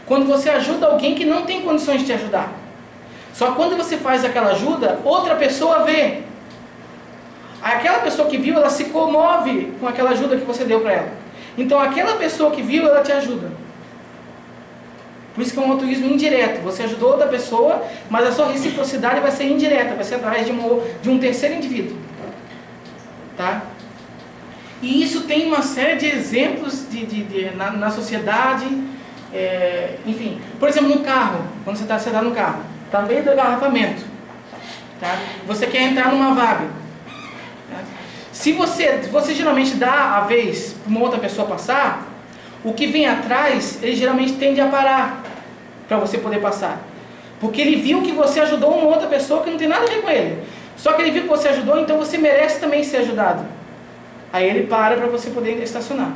Quando você ajuda alguém que não tem condições de te ajudar. Só que quando você faz aquela ajuda, outra pessoa vê. Aquela pessoa que viu, ela se comove com aquela ajuda que você deu para ela. Então aquela pessoa que viu, ela te ajuda. Por isso que é um altruísmo indireto. Você ajudou outra pessoa, mas a sua reciprocidade vai ser indireta, vai ser através de um terceiro indivíduo. Tá? E isso tem uma série de exemplos na sociedade. Enfim, por exemplo, no carro, quando você está sentado no carro, está no meio do engarrafamento, tá? Você quer entrar numa vaga, tá? Se você geralmente dá a vez para uma outra pessoa passar, o que vem atrás, ele geralmente tende a parar para você poder passar, porque ele viu que você ajudou uma outra pessoa que não tem nada a ver com ele, só que ele viu que você ajudou, então você merece também ser ajudado. Aí ele para você poder estacionar.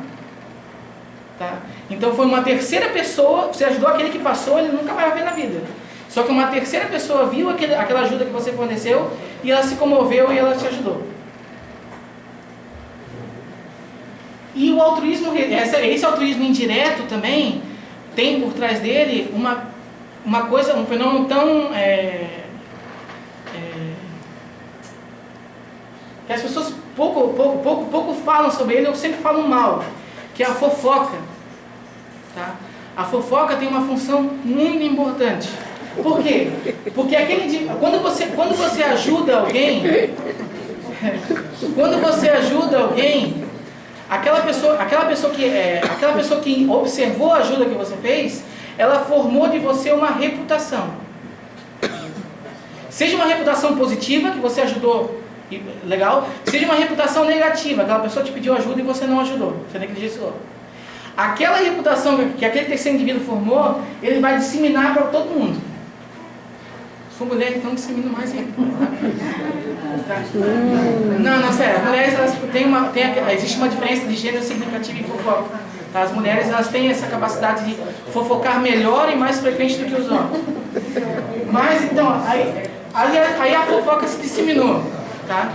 Tá? Então foi uma terceira pessoa, você ajudou aquele que passou, ele nunca vai ver na vida. Só que uma terceira pessoa viu aquela ajuda que você forneceu e ela se comoveu e ela te ajudou. E o altruísmo, esse altruísmo indireto também tem por trás dele uma coisa, um fenômeno tão que as pessoas pouco falam sobre ele, ou sempre falam mal, que é a fofoca. Tá? A fofoca tem uma função muito importante. Por quê? Porque quando você ajuda alguém, aquela pessoa que observou a ajuda que você fez, ela formou de você uma reputação. Seja uma reputação positiva, que você ajudou, legal, seja uma reputação negativa, aquela pessoa te pediu ajuda e você não ajudou, você negligenciou. Aquela reputação que aquele terceiro indivíduo formou, ele vai disseminar para todo mundo. Se for mulher, então dissemina mais ainda. Tá? Não, sério, as mulheres existe uma diferença de gênero significativa em fofoca. Tá? As mulheres elas têm essa capacidade de fofocar melhor e mais frequente do que os homens. Mas então, aí a fofoca se disseminou. Tá?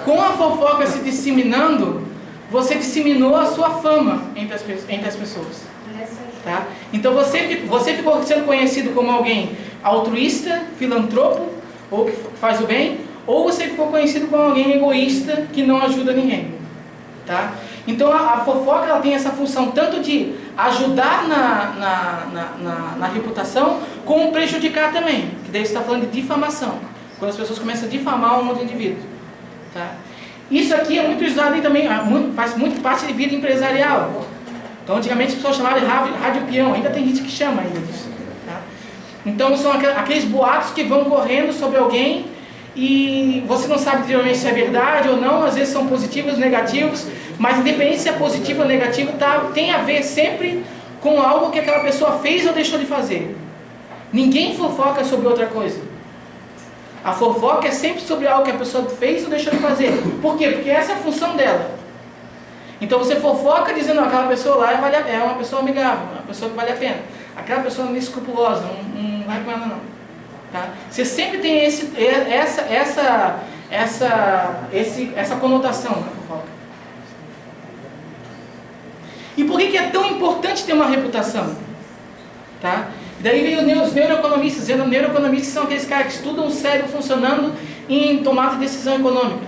Com a fofoca se disseminando, você disseminou a sua fama entre as pessoas. Tá? Então você ficou sendo conhecido como alguém altruísta, filantropo, ou que faz o bem, ou você ficou conhecido como alguém egoísta que não ajuda ninguém. Tá? Então a fofoca ela tem essa função tanto de ajudar na reputação, como prejudicar também, que daí você está falando de difamação, quando as pessoas começam a difamar um outro indivíduo. Tá? Isso aqui é muito usado também, faz muito parte de vida empresarial. Então antigamente as pessoas chamavam de rádio peão, ainda tem gente que chama ainda disso. Tá? Então são aqueles boatos que vão correndo sobre alguém e você não sabe geralmente se é verdade ou não, às vezes são positivos ou negativos, mas independente se é positivo ou negativo, tem a ver sempre com algo que aquela pessoa fez ou deixou de fazer. Ninguém fofoca sobre outra coisa. A fofoca é sempre sobre algo que a pessoa fez ou deixou de fazer. Por quê? Porque essa é a função dela. Então você fofoca dizendo que aquela pessoa lá é uma pessoa amigável, uma pessoa que vale a pena. Aquela pessoa não é escrupulosa, não vai com ela não. Tá? Você sempre tem essa conotação na fofoca. E por que é tão importante ter uma reputação? Tá? Daí veio os neuroeconomistas, dizendo que neuroeconomistas são aqueles caras que estudam o cérebro funcionando em tomada de decisão econômica.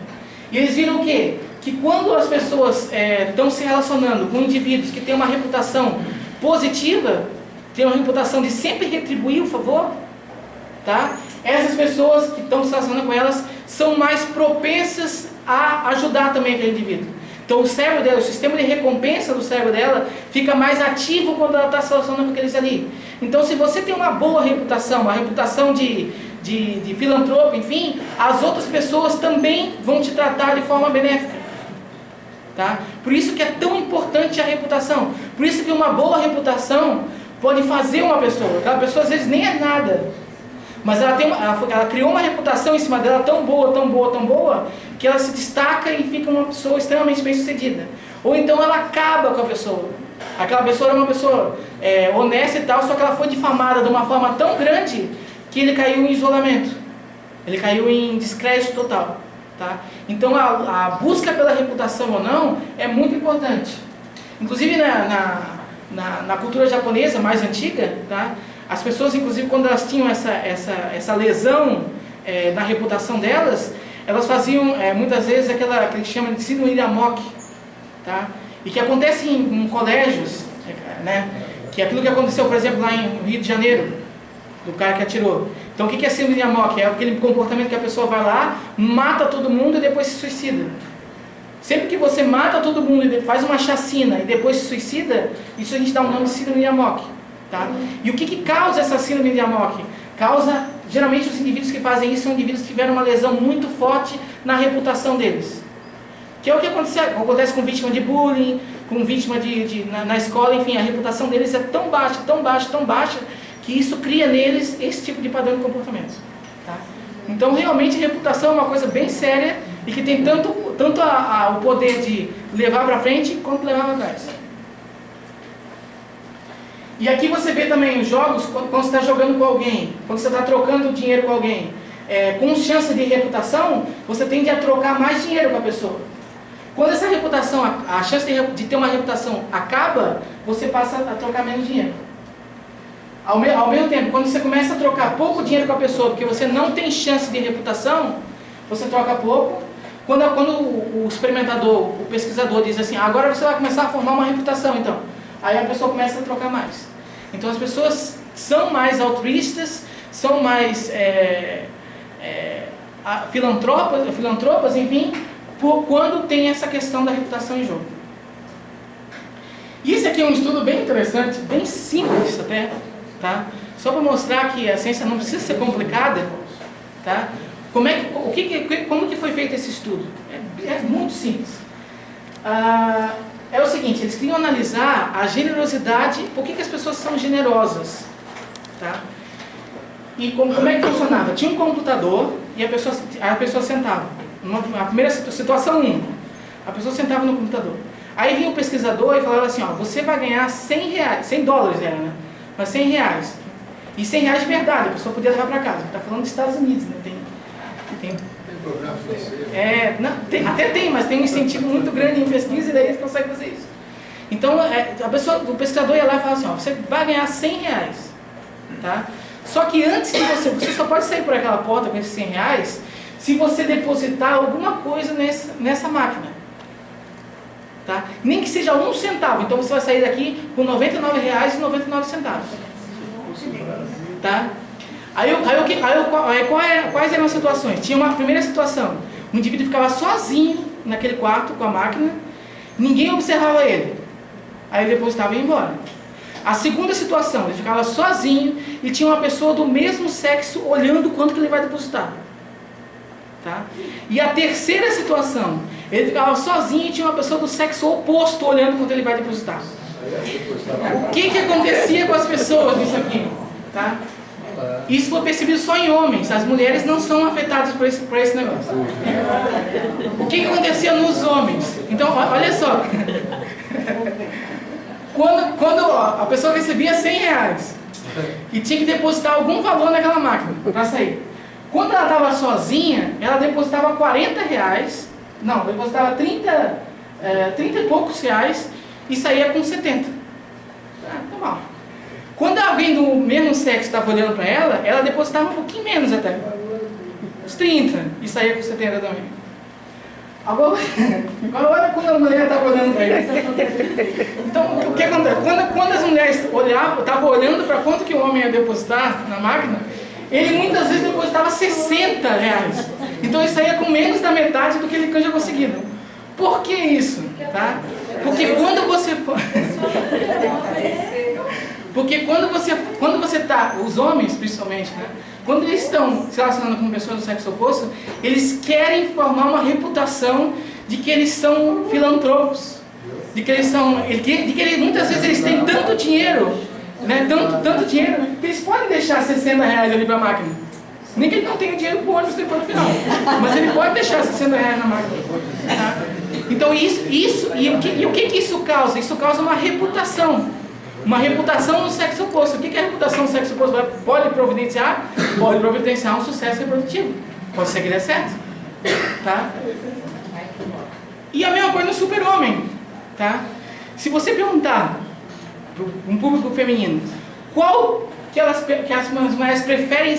E eles viram o quê? Que quando as pessoas estão se relacionando com indivíduos que têm uma reputação positiva, têm uma reputação de sempre retribuir o favor, tá? Essas pessoas que estão se relacionando com elas são mais propensas a ajudar também aquele indivíduo. Então o cérebro dela, o sistema de recompensa do cérebro dela fica mais ativo quando ela está se relacionando com aqueles ali. Então se você tem uma boa reputação, uma reputação de filantropo, enfim, as outras pessoas também vão te tratar de forma benéfica. Tá? Por isso que é tão importante a reputação. Por isso que uma boa reputação pode fazer uma pessoa. Aquela pessoa às vezes nem é nada, mas ela criou uma reputação em cima dela tão boa, tão boa, tão boa, que ela se destaca e fica uma pessoa extremamente bem sucedida. Ou então ela acaba com a pessoa. Aquela pessoa era uma pessoa honesta e tal, só que ela foi difamada de uma forma tão grande que ele caiu em isolamento. Ele caiu em descrédito total. Tá? Então a busca pela reputação ou não é muito importante. Inclusive na cultura japonesa mais antiga, tá? As pessoas, inclusive, quando elas tinham essa lesão na reputação delas, elas faziam muitas vezes aquela que eles chamam de síndrome de Amok, tá? E que acontece em colégios, né? Que é aquilo que aconteceu, por exemplo, lá em Rio de Janeiro, do cara que atirou. Então o que é síndrome de Amok? É aquele comportamento que a pessoa vai lá, mata todo mundo e depois se suicida. Sempre que você mata todo mundo e faz uma chacina e depois se suicida, isso a gente dá o nome de síndrome de Amok. Tá? E o que causa essa síndrome de Amok? Causa, geralmente os indivíduos que fazem isso são indivíduos que tiveram uma lesão muito forte na reputação deles. Que é o que acontece com vítima de bullying, com vítima na escola, enfim, a reputação deles é tão baixa, tão baixa, tão baixa, que isso cria neles esse tipo de padrão de comportamento. Tá? Então realmente a reputação é uma coisa bem séria e que tem tanto o poder de levar para frente quanto levar para trás. E aqui você vê também os jogos, quando você está jogando com alguém, quando você está trocando dinheiro com alguém, com chance de reputação, você tende a trocar mais dinheiro com a pessoa. Quando essa reputação, a chance de ter uma reputação acaba, você passa a trocar menos dinheiro. Ao mesmo tempo, quando você começa a trocar pouco dinheiro com a pessoa, porque você não tem chance de reputação, você troca pouco. Quando o experimentador, o pesquisador diz assim, agora você vai começar a formar uma reputação, então. Aí a pessoa começa a trocar mais. Então as pessoas são mais altruístas, são mais filantropas, enfim, quando tem essa questão da reputação em jogo. E esse aqui é um estudo bem interessante, bem simples até, tá? Só para mostrar que a ciência não precisa ser complicada, tá? Como que foi feito esse estudo? É muito simples. É o seguinte, eles queriam analisar a generosidade, por que as pessoas são generosas, tá? E como é que funcionava? Tinha um computador e a pessoa sentava. A primeira situação 1, a pessoa sentava no computador. Aí vinha o pesquisador e falava assim, ó, você vai ganhar 100 reais, 100 dólares era, né? Mas 100 reais. E 100 reais de verdade, a pessoa podia levar para casa. Está falando dos Estados Unidos, né? Tem programa financeiro? Até tem, mas tem um incentivo muito grande em pesquisa e daí eles conseguem fazer isso. Então, o pesquisador ia lá e falava assim, ó, você vai ganhar 100 reais. Tá? Só que antes de você só pode sair por aquela porta com esses 100 reais se você depositar alguma coisa nessa máquina. Tá? Nem que seja 1 centavo. Então você vai sair daqui com R$ 99,99. Tá? Quais eram as situações? Tinha uma primeira situação. O indivíduo ficava sozinho naquele quarto com a máquina, ninguém observava ele. Aí ele depositava e ia embora. A segunda situação, ele ficava sozinho e tinha uma pessoa do mesmo sexo olhando quanto que ele vai depositar. Tá? E a terceira situação, ele ficava sozinho e tinha uma pessoa do sexo oposto olhando quanto ele vai depositar. O que acontecia com as pessoas nisso aqui? Tá? Isso foi percebido só em homens, as mulheres não são afetadas por esse negócio. O que acontecia nos homens? Então, olha só. Quando a pessoa recebia 100 reais e tinha que depositar algum valor naquela máquina para sair. Quando ela estava sozinha, ela depositava 40 reais, não, depositava 30 e poucos reais e saía com 70. Tá bom. Quando alguém do mesmo sexo estava olhando para ela, ela depositava um pouquinho menos até. os 30 e saía com 70 também. Agora olha quando a mulher estava olhando para ele. Então, o que acontece? Quando as mulheres estavam olhando para quanto que o homem ia depositar na máquina, ele muitas vezes depositava R$60. Então ele saía com menos da metade do que ele tinha conseguido. Por que isso? Tá? Porque quando você tá, os homens principalmente, né? Quando eles estão se relacionando com pessoas do sexo oposto, eles querem formar uma reputação de que eles são filantropos, de que eles são, muitas vezes eles têm tanto dinheiro, né? Tanto dinheiro que eles podem deixar R$60 ali para a máquina. Nem que ele não tenha dinheiro para o ônibus depois do final, mas ele pode deixar R$60 na máquina. Tá? Então o que isso causa? Isso causa uma reputação. Uma reputação no sexo oposto. O que a reputação no sexo oposto pode providenciar? Pode providenciar um sucesso reprodutivo. Pode ser que dê certo. Tá? E a mesma coisa no super-homem. Tá? Se você perguntar para um público feminino qual que as mulheres preferem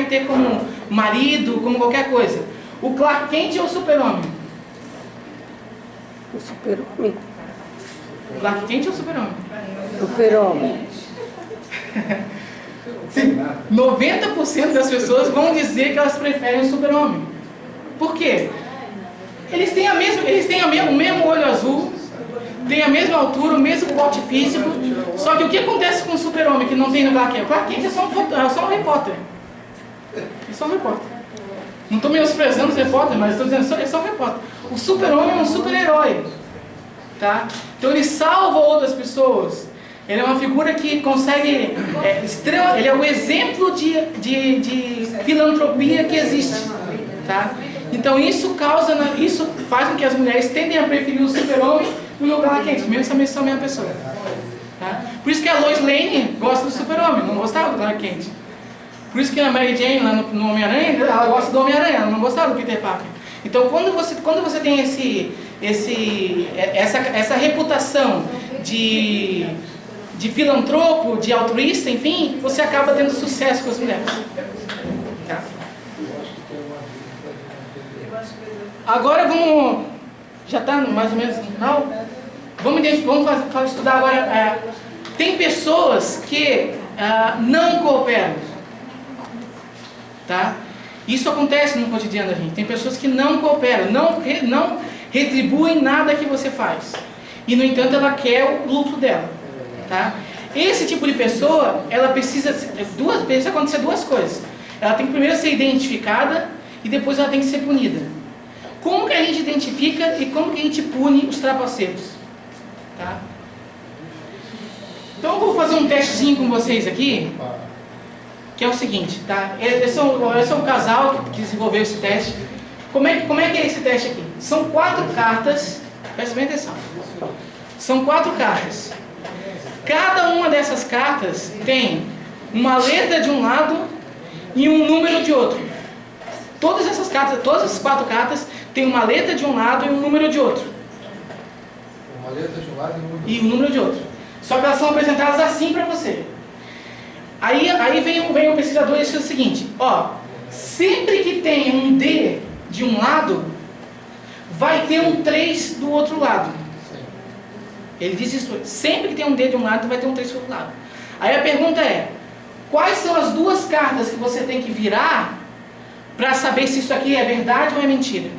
ter como marido, como qualquer coisa, o Clark Kent ou o super-homem? O super-homem. O Clark Kent ou o super-homem? Super-homem. 90% das pessoas vão dizer que elas preferem o super-homem. Por quê? Eles têm o mesmo olho azul, têm a mesma altura, o mesmo porte físico. Só que o que acontece com o super-homem que não tem no Clark Kent? O Clark Kent é só um repórter. É só um repórter. Não estou menosprezando os repórteres, mas estou dizendo que é só um repórter. O super-homem é um super-herói. Tá? Então ele salva outras pessoas. Ele é uma figura que consegue... ele é o exemplo de filantropia que existe. Tá? Então isso faz com que as mulheres tendem a preferir o super-homem do que o Clark Kent, mesmo sabendo que são a mesma pessoa. Tá? Por isso que a Lois Lane gosta do super-homem, não gostava do Clark Kent. Por isso que a Mary Jane, lá no Homem-Aranha, ela gosta do Homem-Aranha, ela não gostava do Peter Parker. Então quando você tem essa reputação de filantropo, de altruísta, enfim, você acaba tendo sucesso com as mulheres. Tá? Agora já está mais ou menos no final, vamos estudar agora, tem pessoas que não cooperam, tá? Isso acontece no cotidiano da gente, tem pessoas que não cooperam, não retribuem nada que você faz, e no entanto ela quer o lucro dela, tá? Esse tipo de pessoa, ela precisa acontecer duas coisas. Ela tem que primeiro ser identificada e depois ela tem que ser punida. Como que a gente identifica e como que a gente pune os trapaceiros? Tá? Então eu vou fazer um testezinho com vocês aqui, que é o seguinte, tá? Esse é um casal que desenvolveu esse teste. Como é que é esse teste aqui? São 4 cartas, presta bem atenção. São 4 cartas. Cada uma dessas cartas tem uma letra de um lado e um número de outro. Todas essas 4 cartas têm uma letra de um lado e um número de outro. Uma letra de um lado e um número de outro. Só que elas são apresentadas assim para você. Aí vem o pesquisador e diz o seguinte, ó, sempre que tem um D de um lado, vai ter um 3 do outro lado. Ele diz isso, sempre que tem um D de um lado, vai ter um 3 do outro lado. Aí a pergunta é, quais são as 2 cartas que você tem que virar para saber se isso aqui é verdade ou é mentira?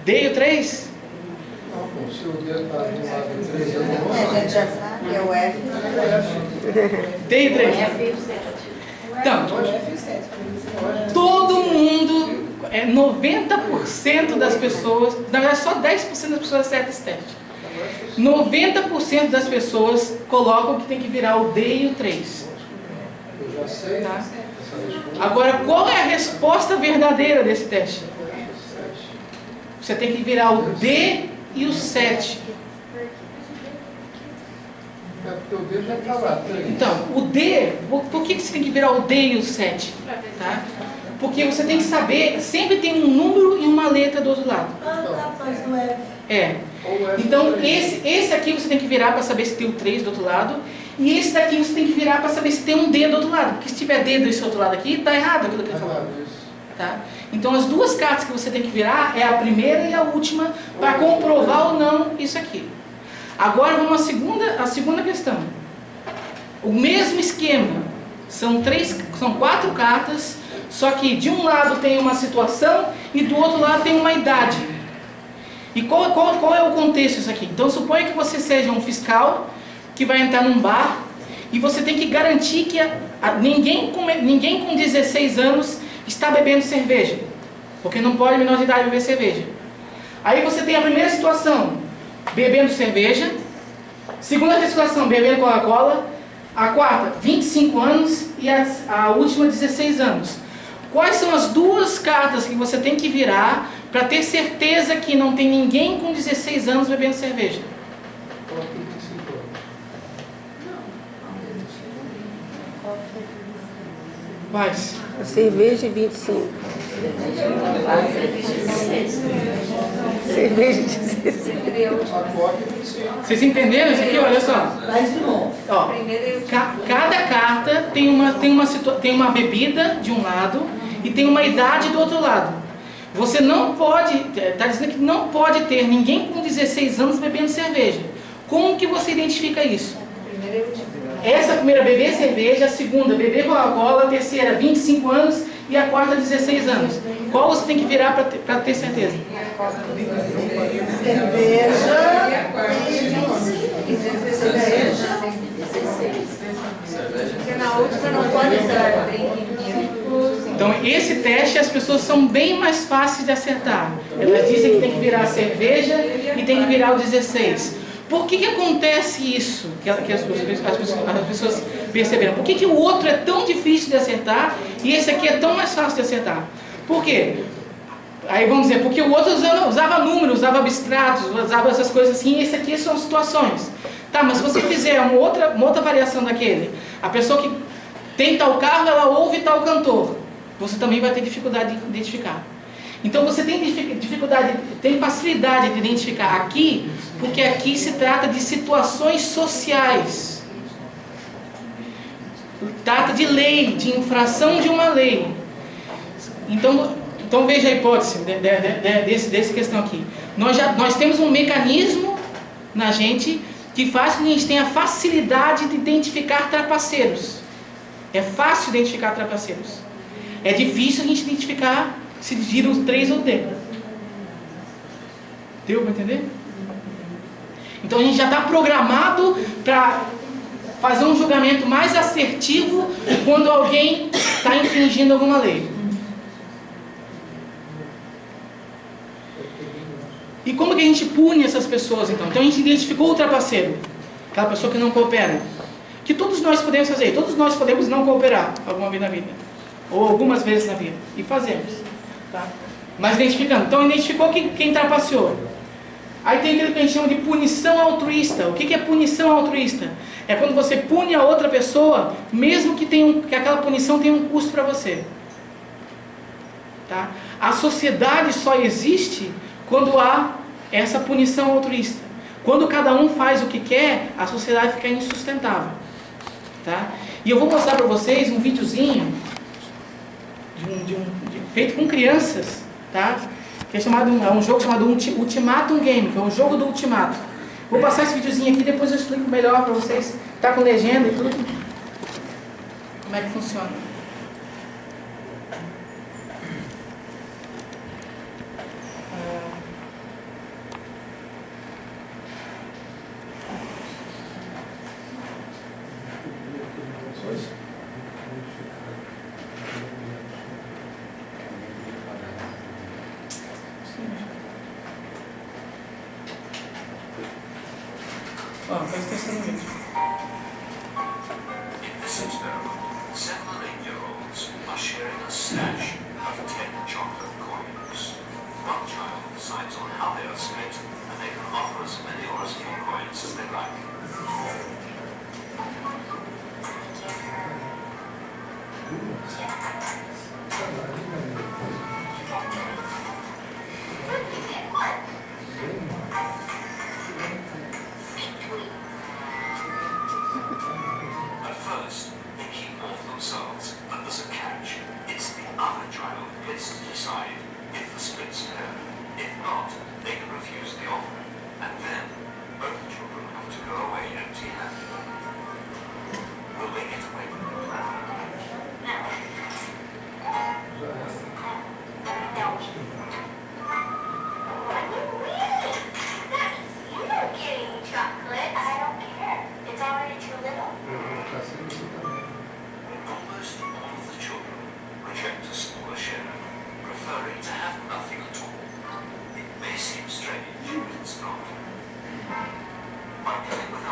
D e o 3? Se o D está do lado do 3, eu não vou. A gente já sabe, é o F. D e 3. Então, todo mundo, 90% das pessoas, na verdade só 10% das pessoas acertam esse teste. 90% das pessoas colocam que tem que virar o D e o 3. Eu já sei. Tá? Agora, qual é a resposta verdadeira desse teste? Você tem que virar o D e o 7. É porque o D já está lá. Então, o D, por que você tem que virar o D e o 7? Tá? Porque você tem que saber, sempre tem um número e uma letra do outro lado. Depois do F. É. Então, esse aqui você tem que virar para saber se tem o 3 do outro lado. E esse daqui você tem que virar para saber se tem um D do outro lado. Porque se tiver D desse outro lado aqui, está errado aquilo que ele falou. Tá? Então as duas cartas que você tem que virar é a primeira e a última para comprovar ou não isso aqui. Agora vamos à segunda questão. O mesmo esquema. São 4 cartas, só que de um lado tem uma situação e do outro lado tem uma idade. E qual é o contexto disso aqui? Então suponha que você seja um fiscal que vai entrar num bar e você tem que garantir que ninguém com 16 anos está bebendo cerveja, porque não pode menor de idade beber cerveja. Aí você tem a primeira situação, bebendo cerveja. Segunda situação, bebendo Coca-Cola. A quarta, 25 anos. E a última, 16 anos. Quais são as duas cartas que você tem que virar para ter certeza que não tem ninguém com 16 anos bebendo cerveja? Quais? A cerveja 25. Cerveja 16. Vocês entenderam isso aqui? Olha só. Ó, cada carta tem uma bebida de um lado e tem uma idade do outro lado. Você não pode, está dizendo que não pode ter ninguém com 16 anos bebendo cerveja. Como que você identifica isso? Essa primeira, beber cerveja. A segunda, beber Coca-Cola. A terceira, 25 anos. E a quarta, 16 anos. Qual você tem que virar para ter certeza? Cerveja. Porque na última não pode ser. Então esse teste as pessoas são bem mais fáceis de acertar. Elas dizem que tem que virar a cerveja e tem que virar o 16. Por que acontece isso? Que as pessoas perceberam. Por que o outro é tão difícil de acertar e esse aqui é tão mais fácil de acertar? Por quê? Aí vamos dizer, porque o outro usava números, usava abstratos, usava essas coisas assim, e esse aqui são situações. Tá, mas se você fizer uma outra variação daquele, a pessoa que tem tal carro, ela ouve tal cantor, você também vai ter dificuldade de identificar. Então você tem dificuldade, tem facilidade de identificar aqui, porque aqui se trata de situações sociais. Trata de lei, de infração de uma lei. Então veja a hipótese dessa questão aqui. Nós temos um mecanismo na gente que faz com que a gente tenha facilidade de identificar trapaceiros. É fácil identificar trapaceiros. É difícil a gente identificar se gira os 3 ou D. Deu para entender? Então a gente já está programado para fazer um julgamento mais assertivo quando alguém está infringindo alguma lei. E como que a gente pune essas pessoas então? Então a gente identificou o trapaceiro, aquela pessoa que não coopera. Que todos nós podemos fazer, todos nós podemos não cooperar alguma vez na vida. Ou algumas vezes na vida. E fazemos. Tá? Mas identificando. Então identificou quem trapaceou. Aí tem aquilo que a gente chama de punição altruísta. O que é punição altruísta? É quando você pune a outra pessoa, mesmo que aquela punição tenha um custo para você. Tá? A sociedade só existe quando há essa punição altruísta. Quando cada um faz o que quer, a sociedade fica insustentável. Tá? E eu vou mostrar para vocês um videozinho feito com crianças, tá? Que é um jogo chamado Ultimatum Game, que é um jogo do ultimato. Vou passar esse videozinho aqui, depois eu explico melhor para vocês. Tá com legenda e tudo. Como é que funciona? Presta atenção no vídeo. Seven and 8-year-olds are sharing a stash of 10 chocolate coins. One child decides on how they are spent, and they can offer as many or as few coins as they like.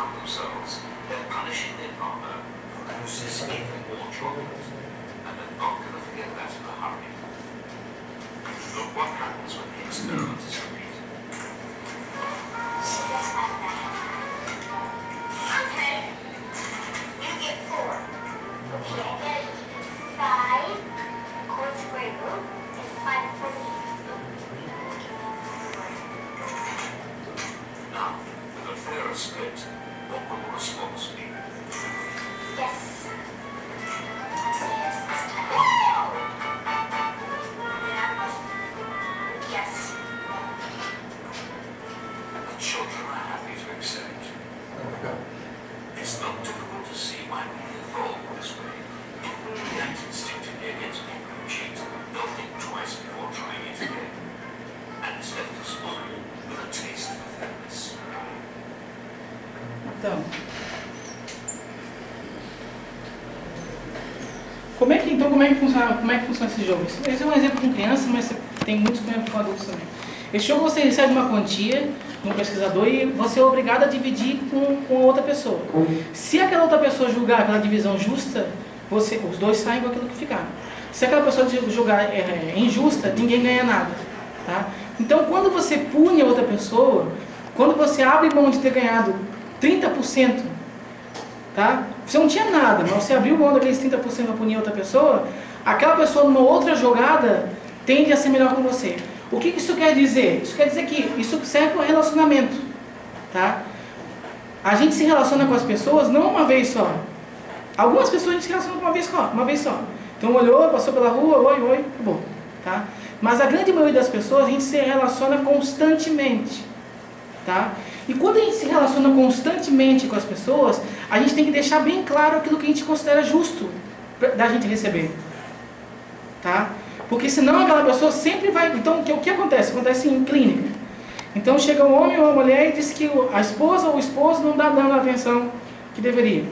help themselves, they're punishing their partner who insists even more chocolate, and they're not going to forget that in a hurry. Look what happens when the experiment is repeated. Okay, you get 4. Okay, I get 5 chord square root and 5 for me. Now, with a fairer split, what will the response be? Yes. I'll say yes this time. Yeah. Yes. The children are happy to accept. It's not difficult to see why we evolve this way. If we react instinctively against people who cheat, they'll think twice before trying it again. And it's left us all with a taste for fairness. Então, como é que funciona esse jogo? Esse é um exemplo com criança, mas tem muitos exemplos com adultos também. Esse jogo você recebe uma quantia no pesquisador e você é obrigado a dividir com outra pessoa. Se aquela outra pessoa julgar aquela divisão justa, os dois saem com aquilo que ficaram. Se aquela pessoa julgar injusta, ninguém ganha nada. Tá? Então, quando você pune a outra pessoa, quando você abre mão de ter ganhado 30%, tá? Você não tinha nada, mas você abriu mão daqueles 30% para punir outra pessoa, aquela pessoa numa outra jogada tende a ser melhor com você. O que isso quer dizer? Isso quer dizer que isso serve para o relacionamento. Tá? A gente se relaciona com as pessoas não uma vez só. Algumas pessoas a gente se relaciona uma vez só. Então olhou, passou pela rua, oi, acabou. Tá? Mas a grande maioria das pessoas a gente se relaciona constantemente. Tá? E quando a gente se relaciona constantemente com as pessoas, a gente tem que deixar bem claro aquilo que a gente considera justo da gente receber. Tá? Porque senão aquela pessoa sempre vai... Então, o que acontece? Acontece em clínica. Então, chega um homem ou uma mulher e diz que a esposa ou o esposo não está dando a atenção que deveria.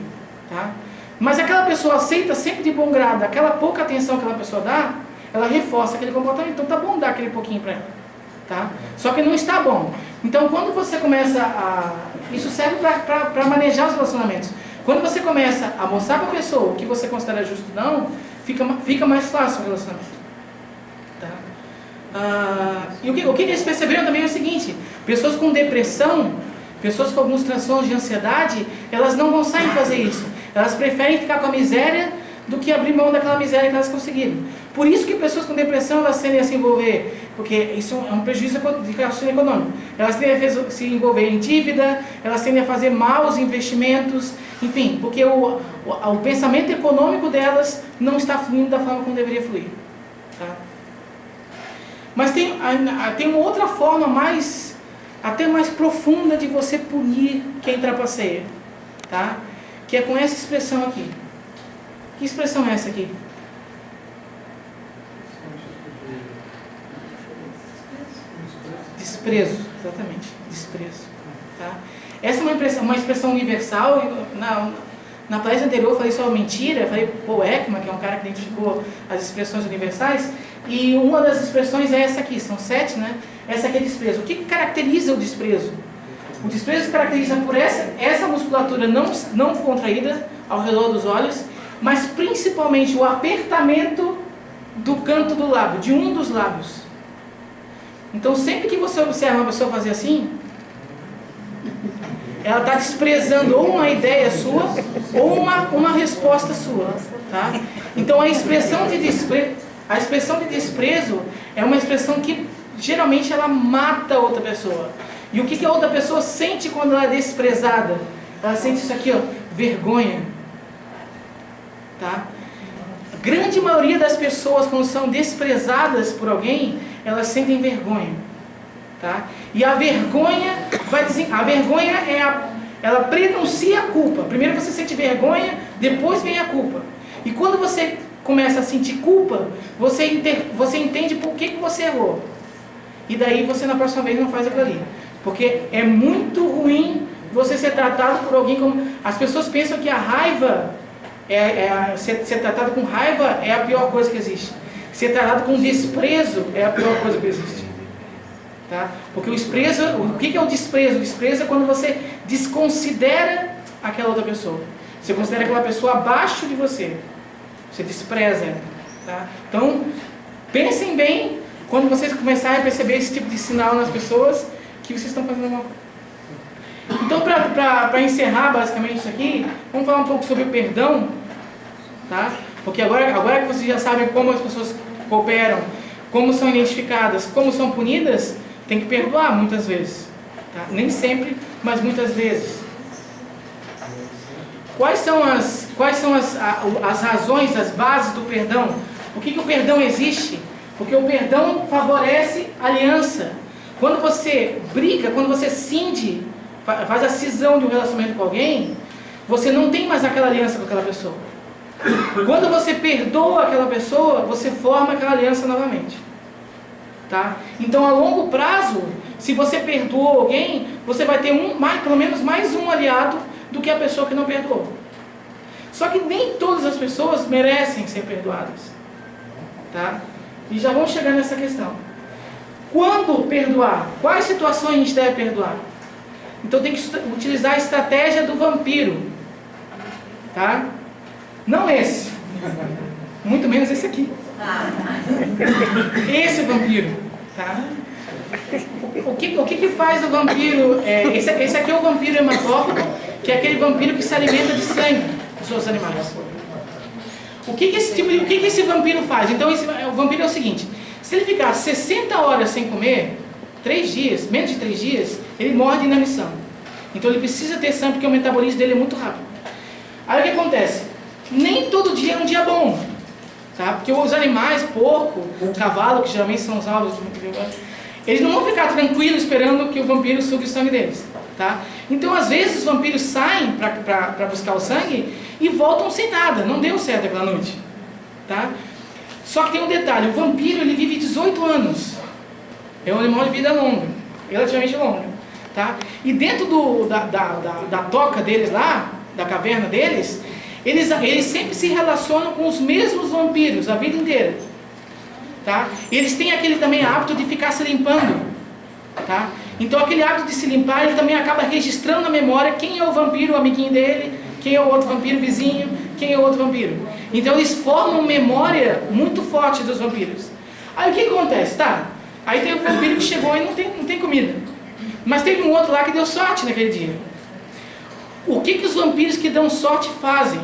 Tá? Mas aquela pessoa aceita sempre de bom grado. Aquela pouca atenção que aquela pessoa dá, ela reforça aquele comportamento. Então, tá bom dar aquele pouquinho para ela. Tá? Só que não está bom. Então, quando você começa a... Isso serve para manejar os relacionamentos. Quando você começa a mostrar para a pessoa o que você considera justo ou não, fica mais fácil o relacionamento. Tá? E o que eles perceberam também é o seguinte: pessoas com depressão, pessoas com alguns transtornos de ansiedade, elas não conseguem fazer isso. Elas preferem ficar com a miséria do que abrir mão daquela miséria que elas conseguiram. Por isso que pessoas com depressão elas tendem a se envolver, porque isso é um prejuízo de raciocínio econômico. Elas tendem a se envolver em dívida, elas tendem a fazer maus investimentos, enfim, porque o pensamento econômico delas não está fluindo da forma como deveria fluir. Tá? Mas tem uma outra forma até mais profunda de você punir quem trapaceia, tá? Que é com essa expressão aqui. Que expressão é essa aqui? Desprezo, exatamente, desprezo. Tá? Essa é uma expressão universal. Na palestra anterior eu falei sobre mentira, eu falei Paul Ekman, que é um cara que identificou as expressões universais, e uma das expressões é essa aqui, são 7, né? Essa aqui é desprezo. O que caracteriza o desprezo? O desprezo se caracteriza por essa musculatura não contraída ao redor dos olhos, mas principalmente o apertamento do canto do lábio, de um dos lábios. Então sempre que você observa uma pessoa fazer assim, ela está desprezando ou uma ideia sua ou uma resposta sua. Tá? Então a expressão de desprezo é uma expressão que geralmente ela mata a outra pessoa. E o que a outra pessoa sente quando ela é desprezada? Ela sente isso aqui, ó, vergonha. Tá? A grande maioria das pessoas, quando são desprezadas por alguém, elas sentem vergonha. Tá? E a vergonha ela prenuncia a culpa. Primeiro você sente vergonha, depois vem a culpa. E quando você começa a sentir culpa, você entende por que você errou. E daí você na próxima vez não faz aquilo ali. Porque é muito ruim você ser tratado por alguém como... As pessoas pensam que a raiva, ser tratado com raiva é a pior coisa que existe. Ser tratado com desprezo é a pior coisa que existe. Tá? Porque o que é o desprezo? O desprezo é quando você desconsidera aquela outra pessoa. Você considera aquela pessoa abaixo de você. Você despreza ela. Tá? Então, pensem bem quando vocês começarem a perceber esse tipo de sinal nas pessoas que vocês estão fazendo alguma coisa. Então, para encerrar basicamente isso aqui, vamos falar um pouco sobre o perdão. Tá? Porque agora que vocês já sabem como as pessoas cooperam, como são identificadas, como são punidas, tem que perdoar muitas vezes. Tá? Nem sempre, mas muitas vezes. Quais são as razões, as bases do perdão? Por que o perdão existe? Porque o perdão favorece a aliança. Quando você briga, quando você cinde, faz a cisão de um relacionamento com alguém, você não tem mais aquela aliança com aquela pessoa. Quando você perdoa aquela pessoa, você forma aquela aliança novamente. Tá? Então, a longo prazo, se você perdoou alguém, você vai ter pelo menos mais um aliado do que a pessoa que não perdoou. Só que nem todas as pessoas merecem ser perdoadas. Tá? E já vamos chegar nessa questão. Quando perdoar? Quais situações a gente deve perdoar? Então tem que utilizar a estratégia do vampiro. Tá? Não esse. Muito menos esse aqui. Esse vampiro. Tá? O que faz o vampiro? Esse aqui é o vampiro hematófago, que é aquele vampiro que se alimenta de sangue dos seus animais. O que esse vampiro faz? Então, o vampiro é o seguinte: se ele ficar 60 horas sem comer, 3 dias, menos de 3 dias, ele morre de inanição. Então, ele precisa ter sangue porque o metabolismo dele é muito rápido. Aí, o que acontece? Nem todo dia é um dia bom. Tá? Porque os animais, porco, cavalo, que geralmente são os alvos, eles não vão ficar tranquilos esperando que o vampiro sugue o sangue deles. Tá? Então, às vezes, os vampiros saem para buscar o sangue e voltam sem nada. Não deu certo aquela noite. Tá? Só que tem um detalhe: o vampiro ele vive 18 anos. É um animal de vida longa, relativamente longa. Tá? E dentro da toca deles lá, da caverna deles, eles sempre se relacionam com os mesmos vampiros a vida inteira. Tá? Eles têm aquele também hábito de ficar se limpando. Tá? Então aquele hábito de se limpar, ele também acaba registrando na memória quem é o vampiro, o amiguinho dele, quem é o outro vampiro vizinho, quem é o outro vampiro. Então eles formam memória muito forte dos vampiros. Aí o que acontece? Tá? Aí tem um vampiro que chegou e não tem comida. Mas teve um outro lá que deu sorte naquele dia. O que os vampiros que dão sorte fazem?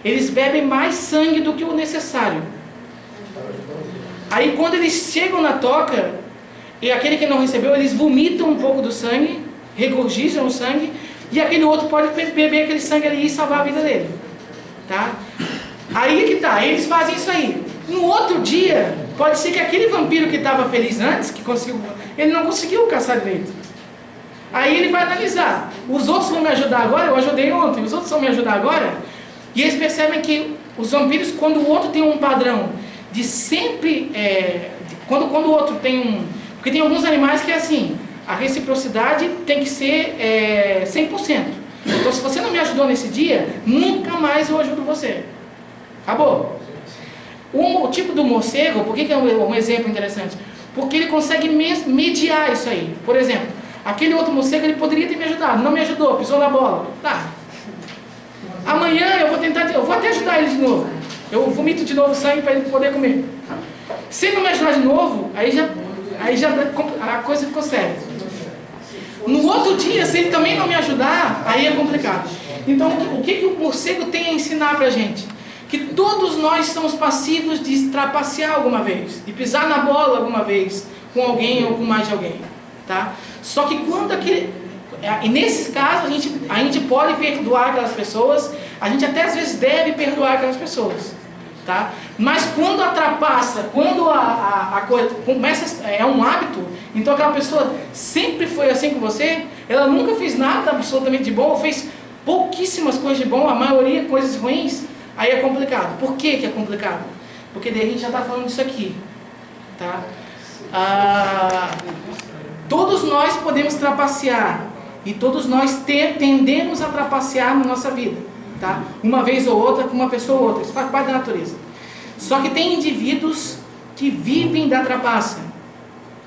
Eles bebem mais sangue do que o necessário. Aí quando eles chegam na toca, e aquele que não recebeu, eles vomitam um pouco do sangue, regurgijam o sangue, e aquele outro pode beber aquele sangue ali e salvar a vida dele. Tá? Aí que tá, eles fazem isso aí. No outro dia, pode ser que aquele vampiro que estava feliz antes, ele não conseguiu caçar direito. Aí ele vai analisar: os outros vão me ajudar agora, eu ajudei ontem, os outros vão me ajudar agora. E eles percebem que os vampiros, quando o outro tem um padrão de sempre, quando o outro tem porque tem alguns animais que é assim, a reciprocidade tem que ser 100%. Então, se você não me ajudou nesse dia, nunca mais eu ajudo você. Acabou. O tipo do morcego, por que é um exemplo interessante? Porque ele consegue mediar isso aí. Por exemplo, aquele outro morcego, ele poderia ter me ajudado, não me ajudou, pisou na bola. Tá. Amanhã eu vou até ajudar ele de novo. Eu vomito de novo sangue para ele poder comer. Se ele não me ajudar de novo, aí já a coisa ficou séria. No outro dia, se ele também não me ajudar, aí é complicado. Então, o que o morcego tem a ensinar pra gente? Que todos nós somos passivos de trapacear alguma vez, de pisar na bola alguma vez, com alguém ou com mais de alguém. Tá? Só que quando e nesses casos, a gente pode perdoar aquelas pessoas, a gente até às vezes deve perdoar aquelas pessoas. Tá? Mas quando atrapassa, quando a coisa começa, é um hábito, então aquela pessoa sempre foi assim com você, ela nunca fez nada absolutamente de bom, ou fez pouquíssimas coisas de bom, a maioria coisas ruins, aí é complicado. Por que é complicado? Porque daí a gente já está falando disso aqui. Tá? Todos nós podemos trapacear, e todos nós tendemos a trapacear na nossa vida. Tá? Uma vez ou outra, com uma pessoa ou outra, isso faz parte da natureza. Só que tem indivíduos que vivem da trapaça.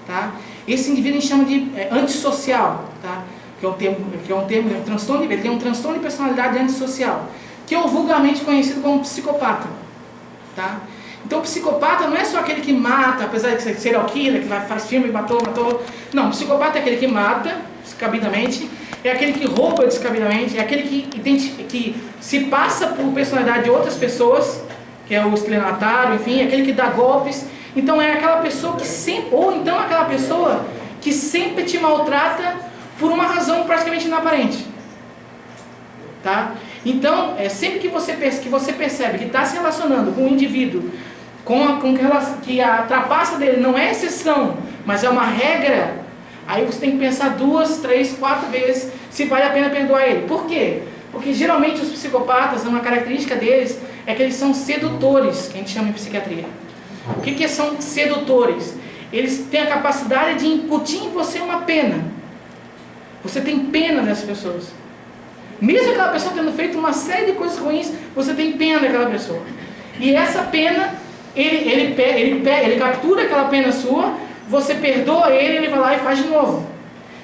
Tá? Esse indivíduo a gente chama de antissocial. Tá? que é um termo, ele tem um transtorno de personalidade antissocial, que é o vulgarmente conhecido como psicopata, tá? Então o psicopata não é só aquele que mata, apesar de ser serial killer, que faz filme, matou. Não, o psicopata é aquele que mata descabidamente, é aquele que rouba descabidamente, é aquele que se passa por personalidade de outras pessoas, que é o estelionatário, enfim, é aquele que dá golpes. Então é aquela pessoa que sempre, ou então aquela pessoa que sempre te maltrata por uma razão praticamente inaparente, tá? Então, sempre que você percebe que está se relacionando com um indivíduo que a trapaça dele não é exceção, mas é uma regra, aí você tem que pensar 2, 3, 4 vezes se vale a pena perdoar ele. Por quê? Porque geralmente os psicopatas, uma característica deles é que eles são sedutores, que a gente chama em psiquiatria. O que são sedutores? Eles têm a capacidade de incutir em você uma pena. Você tem pena dessas pessoas. Mesmo aquela pessoa tendo feito uma série de coisas ruins, você tem pena daquela pessoa. E essa pena, ele captura aquela pena sua, você perdoa ele vai lá e faz de novo.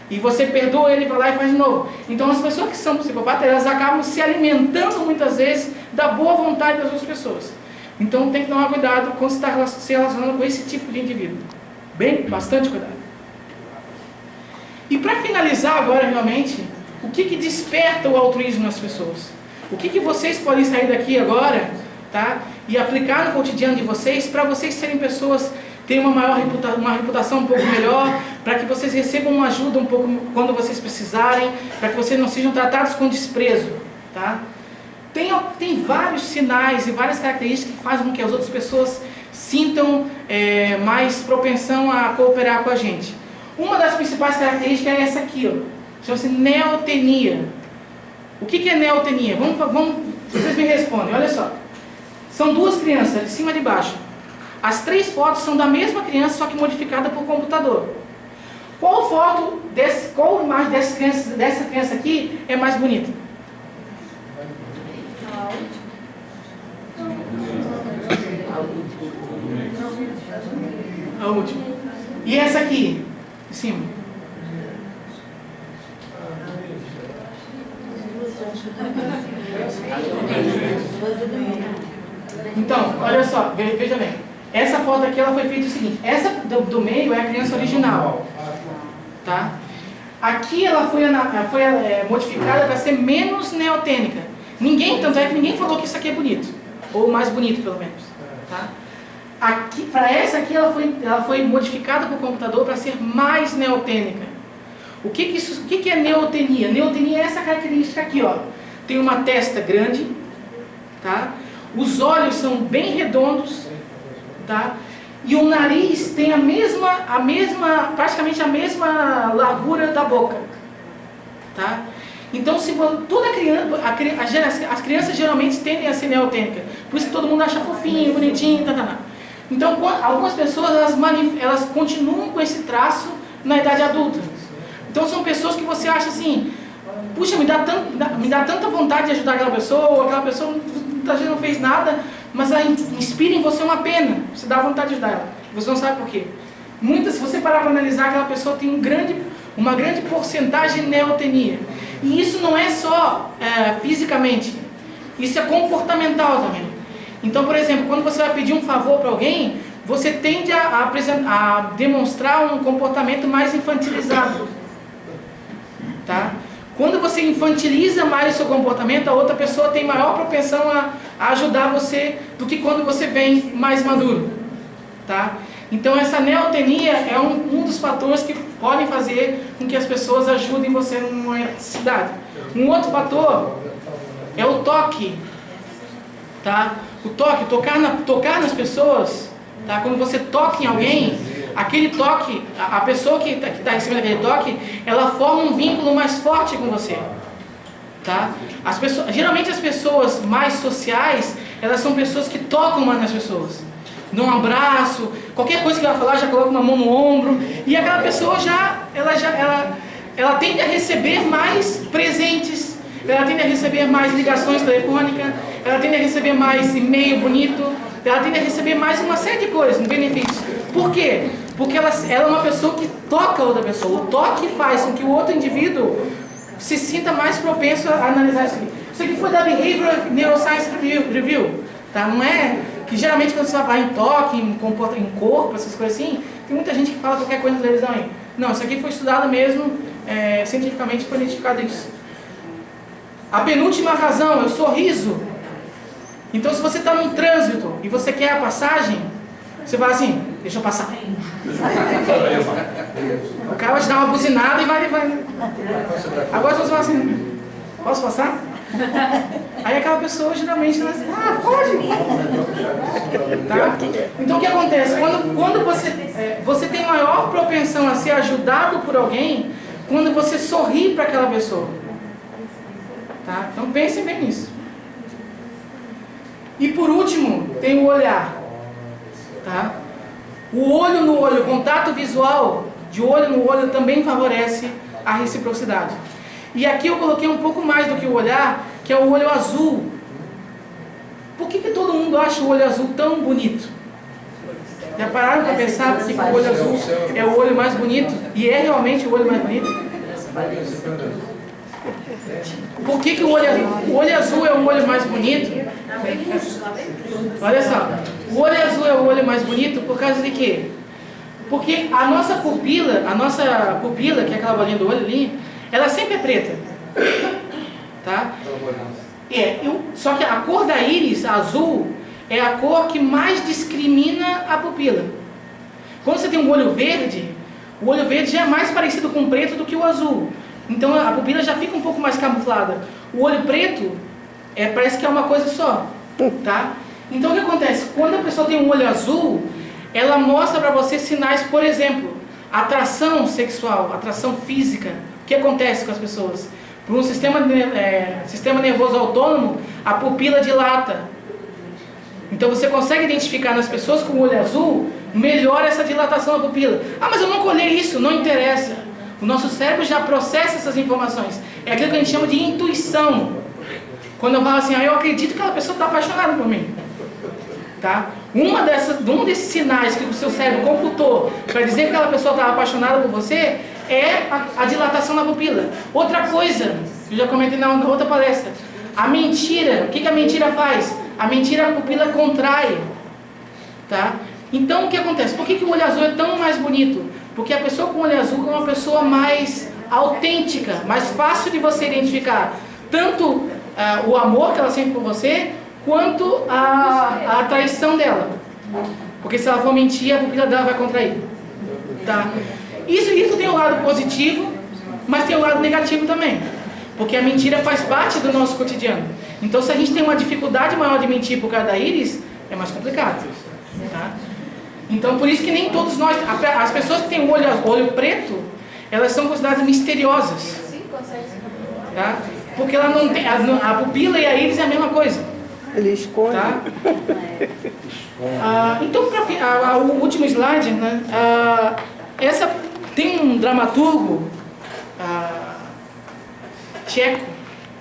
E você perdoa ele vai lá e faz de novo. Então as pessoas que são psicopatas, elas acabam se alimentando muitas vezes da boa vontade das outras pessoas. Então tem que tomar cuidado quando você está se relacionando com esse tipo de indivíduo. Bastante cuidado. E para finalizar agora realmente, o que desperta o altruísmo nas pessoas? O que vocês podem sair daqui agora, tá? E aplicar no cotidiano de vocês, para vocês serem pessoas, terem uma reputação um pouco melhor, para que vocês recebam uma ajuda um pouco quando vocês precisarem, para que vocês não sejam tratados com desprezo, tá? Tem vários sinais e várias características que fazem com que as outras pessoas sintam mais propensão a cooperar com a gente. Uma das principais características é essa aqui, ó. Chama-se neotenia. O que é neotenia? Vocês me respondem, olha só. São duas crianças, de cima e de baixo. As 3 fotos são da mesma criança, só que modificada por computador. Qual imagem dessa criança aqui é mais bonita? A última. E essa aqui, de cima? Então, olha só, veja bem. Essa foto aqui ela foi feita o seguinte. Essa do meio é a criança original, tá? Aqui ela foi modificada para ser menos neotênica. Tanto é que ninguém falou que isso aqui é bonito, ou mais bonito pelo menos, tá? Aqui, para essa aqui ela foi modificada por computador para ser mais neotênica. O que é neotenia? Neotenia é essa característica aqui, ó. Tem uma testa grande, tá? Os olhos são bem redondos, tá? E o nariz tem praticamente a mesma largura da boca, tá? Então, toda as crianças geralmente tendem a ser neotênicas. Por isso que todo mundo acha fofinho, bonitinho, tá. Então, algumas pessoas elas continuam com esse traço na idade adulta. Então, são pessoas que você acha assim, puxa, me dá tanta vontade de ajudar aquela pessoa muitas vezes não fez nada, mas ela inspira em você uma pena, você dá vontade de ajudar ela. Você não sabe por quê. Se você parar para analisar, aquela pessoa tem uma grande porcentagem de neotenia. E isso não é só fisicamente, isso é comportamental também. Então, por exemplo, quando você vai pedir um favor para alguém, você tende a demonstrar um comportamento mais infantilizado, tá? Quando você infantiliza mais o seu comportamento, a outra pessoa tem maior propensão a ajudar você do que quando você vem mais maduro, tá? Então essa neotenia é um dos fatores que podem fazer com que as pessoas ajudem você numa necessidade. Um outro fator é o toque, tá? O toque, tocar nas pessoas, tá? Quando você toca em alguém, aquele toque, a pessoa que está em cima daquele toque, ela forma um vínculo mais forte com você, tá? Geralmente as pessoas mais sociais, elas são pessoas que tocam mais nas pessoas. Dão um abraço, qualquer coisa que ela falar, já coloca uma mão no ombro, e aquela pessoa ela tende a receber mais presentes, ela tende a receber mais ligações telefônicas, ela tende a receber mais e-mail bonito, ela tende a receber mais uma série de coisas, benefícios. Por quê? Porque ela é uma pessoa que toca a outra pessoa. O toque faz com que o outro indivíduo se sinta mais propenso a analisar isso aqui. Isso aqui foi da Behavioral Neuroscience Review, tá? Não é que geralmente quando você vai em toque, em corpo, essas coisas assim, tem muita gente que fala qualquer coisa na televisão aí. Não, isso aqui foi estudado mesmo, cientificamente foi identificado isso. A penúltima razão é o sorriso. Então se você está num trânsito e você quer a passagem, você fala assim, deixa eu passar. O cara vai te dar uma buzinada e vai. Agora você fala assim, posso passar? Aí aquela pessoa geralmente fala assim, pode. Tá? Então o que acontece? Quando você tem maior propensão a ser ajudado por alguém, quando você sorri para aquela pessoa. Tá? Então pensem bem nisso. E por último, tem o olhar. Tá? O olho no olho, o contato visual de olho no olho também favorece a reciprocidade. E aqui eu coloquei um pouco mais do que o olhar, que é o olho azul. Por que todo mundo acha o olho azul tão bonito? Já pararam para pensar que o olho azul é o olho mais bonito? E é realmente o olho mais bonito? Por que o olho azul é o olho mais bonito? Olha só, o olho azul é o olho mais bonito por causa de quê? Porque a nossa pupila, que é aquela bolinha do olho ali, ela sempre é preta. Tá? Só que a cor da íris, a azul, é a cor que mais discrimina a pupila. Quando você tem um olho verde, o olho verde já é mais parecido com o preto do que o azul. Então a pupila já fica um pouco mais camuflada. O olho preto parece que é uma coisa só. Tá? Então o que acontece? Quando a pessoa tem um olho azul, ela mostra para você sinais, por exemplo, atração sexual, atração física. O que acontece com as pessoas? Por um sistema nervoso autônomo, a pupila dilata. Então você consegue identificar nas pessoas com o olho azul, melhora essa dilatação da pupila. Mas eu nunca olhei isso, não interessa. O nosso cérebro já processa essas informações. É aquilo que a gente chama de intuição. Quando eu falo assim, eu acredito que aquela pessoa está apaixonada por mim. Tá? Um desses sinais que o seu cérebro computou para dizer que aquela pessoa estava apaixonada por você é a dilatação da pupila. Outra coisa, eu já comentei na outra palestra, a mentira, o que a mentira faz? A mentira, a pupila contrai. Tá? Então o que acontece? Por que o olho azul é tão mais bonito? Porque a pessoa com olho azul é uma pessoa mais autêntica, mais fácil de você identificar. Tanto o amor que ela sente por você, quanto a traição dela. Porque se ela for mentir, a pupila dela vai contrair. Tá? Isso tem um lado positivo, mas tem um lado negativo também. Porque a mentira faz parte do nosso cotidiano. Então se a gente tem uma dificuldade maior de mentir por causa da íris, é mais complicado. Tá? Então por isso que nem todos nós, as pessoas que têm olho preto, elas são consideradas misteriosas. Tá? Porque ela não tem, a pupila e a íris é a mesma coisa. Ele esconde. Tá? Então, o último slide, né? Tem um dramaturgo tcheco,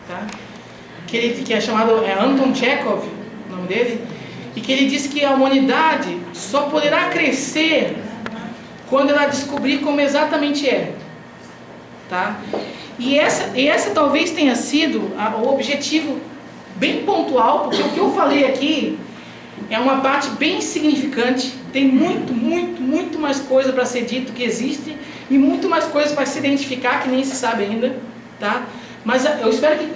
tá? que é chamado Anton Chekhov, o nome dele, e que ele diz que a humanidade só poderá crescer quando ela descobrir como exatamente é. Tá? E essa talvez tenha sido o objetivo bem pontual, porque o que eu falei aqui é uma parte bem significante. Tem muito mais coisa para ser dito que existe e muito mais coisas para se identificar que nem se sabe ainda, tá? Mas eu espero que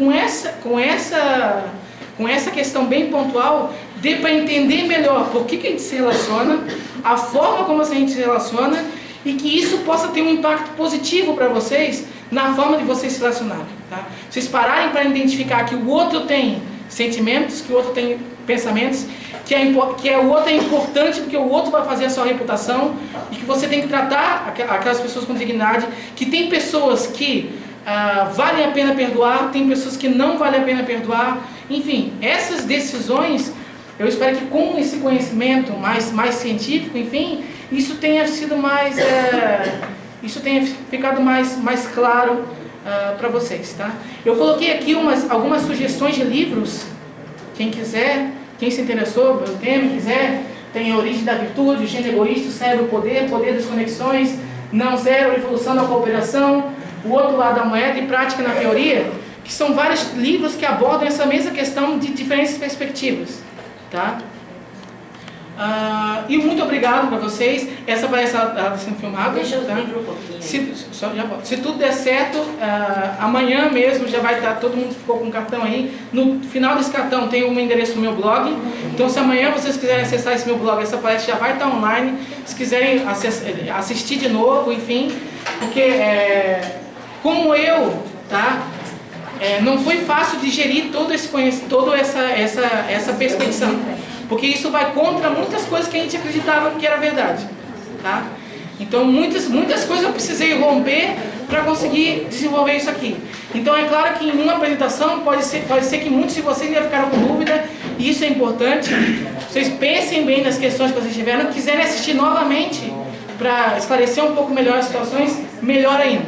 com essa questão bem pontual dê para entender melhor por que a gente se relaciona, a forma como a gente se relaciona e que isso possa ter um impacto positivo para vocês na forma de vocês se relacionarem, tá? Vocês pararem para identificar que o outro tem sentimentos, que o outro tem pensamentos, que o outro é importante porque o outro vai fazer a sua reputação e que você tem que tratar aquelas pessoas com dignidade, que tem pessoas que valem a pena perdoar, tem pessoas que não valem a pena perdoar. Enfim, essas decisões, eu espero que com esse conhecimento mais científico, enfim, isso tenha sido mais... isso tenha ficado mais claro para vocês, tá? Eu coloquei aqui algumas sugestões de livros. Quem quiser, quem se interessou pelo tema, quiser, tem A Origem da Virtude, O Gênio Egoísta, O Cérebro, o Poder das Conexões, Não Zero, Evolução da Cooperação, O Outro Lado da Moeda e Prática na Teoria, que são vários livros que abordam essa mesma questão de diferentes perspectivas, tá? E muito obrigado para vocês. Essa vai estar sendo filmada. Deixa eu tá? vir um pouquinho. Se tudo der certo, amanhã mesmo já vai estar, todo mundo ficou com um cartão aí. No final desse cartão tem um endereço do meu blog. Então, se amanhã vocês quiserem acessar esse meu blog, essa palestra já vai estar online. Se quiserem assistir de novo, enfim, porque como eu, tá? Não foi fácil digerir todo esse conhecimento, toda essa perspectiva, porque isso vai contra muitas coisas que a gente acreditava que era verdade, tá? Então muitas coisas eu precisei romper para conseguir desenvolver isso aqui. Então é claro que em uma apresentação pode ser que muitos de vocês já ficaram com dúvida, e isso é importante. Vocês pensem bem nas questões que vocês tiveram, quiserem assistir novamente para esclarecer um pouco melhor as situações, melhor ainda,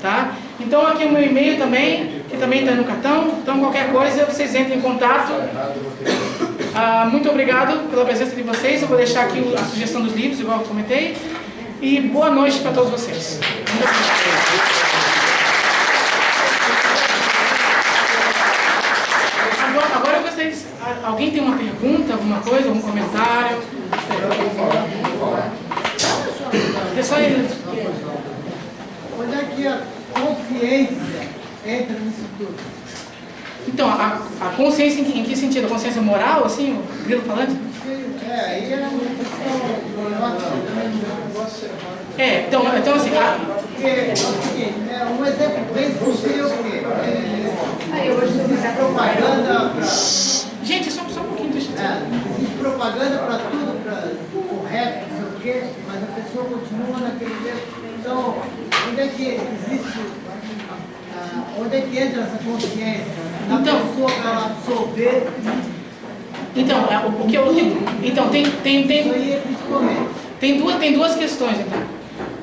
tá? Então aqui o meu e-mail também, que também está no cartão. Então qualquer coisa vocês entrem em contato. Muito obrigado pela presença de vocês. Eu vou deixar aqui a sugestão dos livros, igual eu comentei. E boa noite para todos vocês. Agora eu gostaria de... Alguém tem uma pergunta, alguma coisa, algum comentário? Pessoal, Onde é que a consciência entra nisso tudo? então, a consciência em que sentido? A consciência moral, assim, o grilo falante? Aí é uma questão. Então assim... Um exemplo bem possível que hoje existe propaganda para... Gente, só um pouquinho, deixa eu... existe propaganda para tudo, para correto, não sei o quê, mas a pessoa continua naquele jeito. Então, onde é que existe, onde é que entra essa consciência da pessoa para ela absorver? Então, Isso aí é principalmente. tem duas questões, então.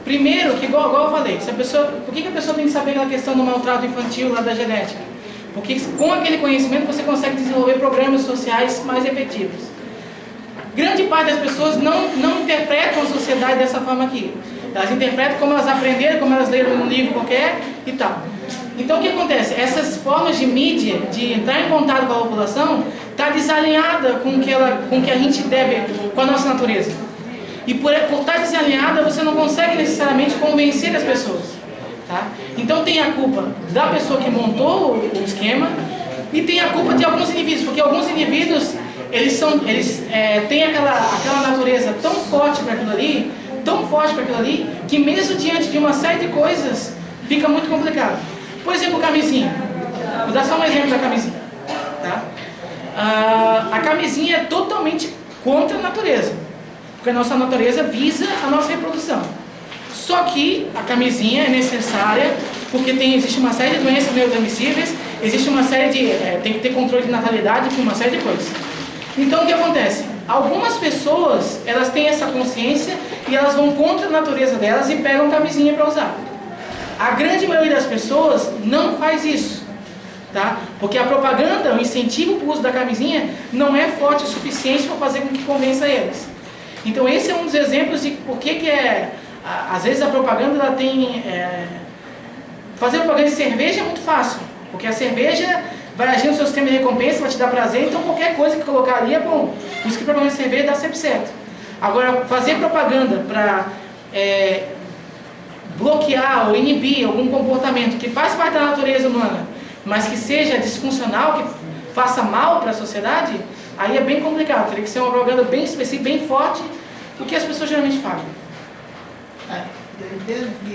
Primeiro, que igual eu falei, por que a pessoa tem que saber aquela questão do maltrato infantil lá da genética? Porque com aquele conhecimento você consegue desenvolver programas sociais mais efetivos. Grande parte das pessoas não interpretam a sociedade dessa forma aqui. Elas interpretam como elas aprenderam, como elas leram num livro qualquer e tal. Então o que acontece? Essas formas de mídia, de entrar em contato com a população, está desalinhada com o que a gente deve, com a nossa natureza. E por estar desalinhada, você não consegue necessariamente convencer as pessoas. Tá? Então tem a culpa da pessoa que montou o esquema e tem a culpa de alguns indivíduos, porque alguns indivíduos eles têm aquela natureza tão forte para aquilo ali, que mesmo diante de uma série de coisas fica muito complicado. Por exemplo, camisinha. Vou dar só um exemplo da camisinha. Tá? A camisinha é totalmente contra a natureza, porque a nossa natureza visa a nossa reprodução. Só que a camisinha é necessária porque existe uma série de doenças neurotransmissíveis, existe uma série de... tem que ter controle de natalidade, uma série de coisas. Então o que acontece? Algumas pessoas, elas têm essa consciência e elas vão contra a natureza delas e pegam camisinha para usar. A grande maioria das pessoas não faz isso, tá? Porque a propaganda, o incentivo para o uso da camisinha não é forte o suficiente para fazer com que convença eles. Então esse é um dos exemplos de por que às vezes a propaganda ela tem... fazer propaganda de cerveja é muito fácil, porque a cerveja vai agir no seu sistema de recompensa, vai te dar prazer, então qualquer coisa que colocar ali é bom. Por isso que propaganda de cerveja dá sempre certo. Agora, fazer propaganda para bloquear ou inibir algum comportamento que faz parte da natureza humana, mas que seja disfuncional, que faça mal para a sociedade, aí é bem complicado. Teria que ser uma propaganda bem específica, bem forte, do que as pessoas geralmente falam. Eu entendo que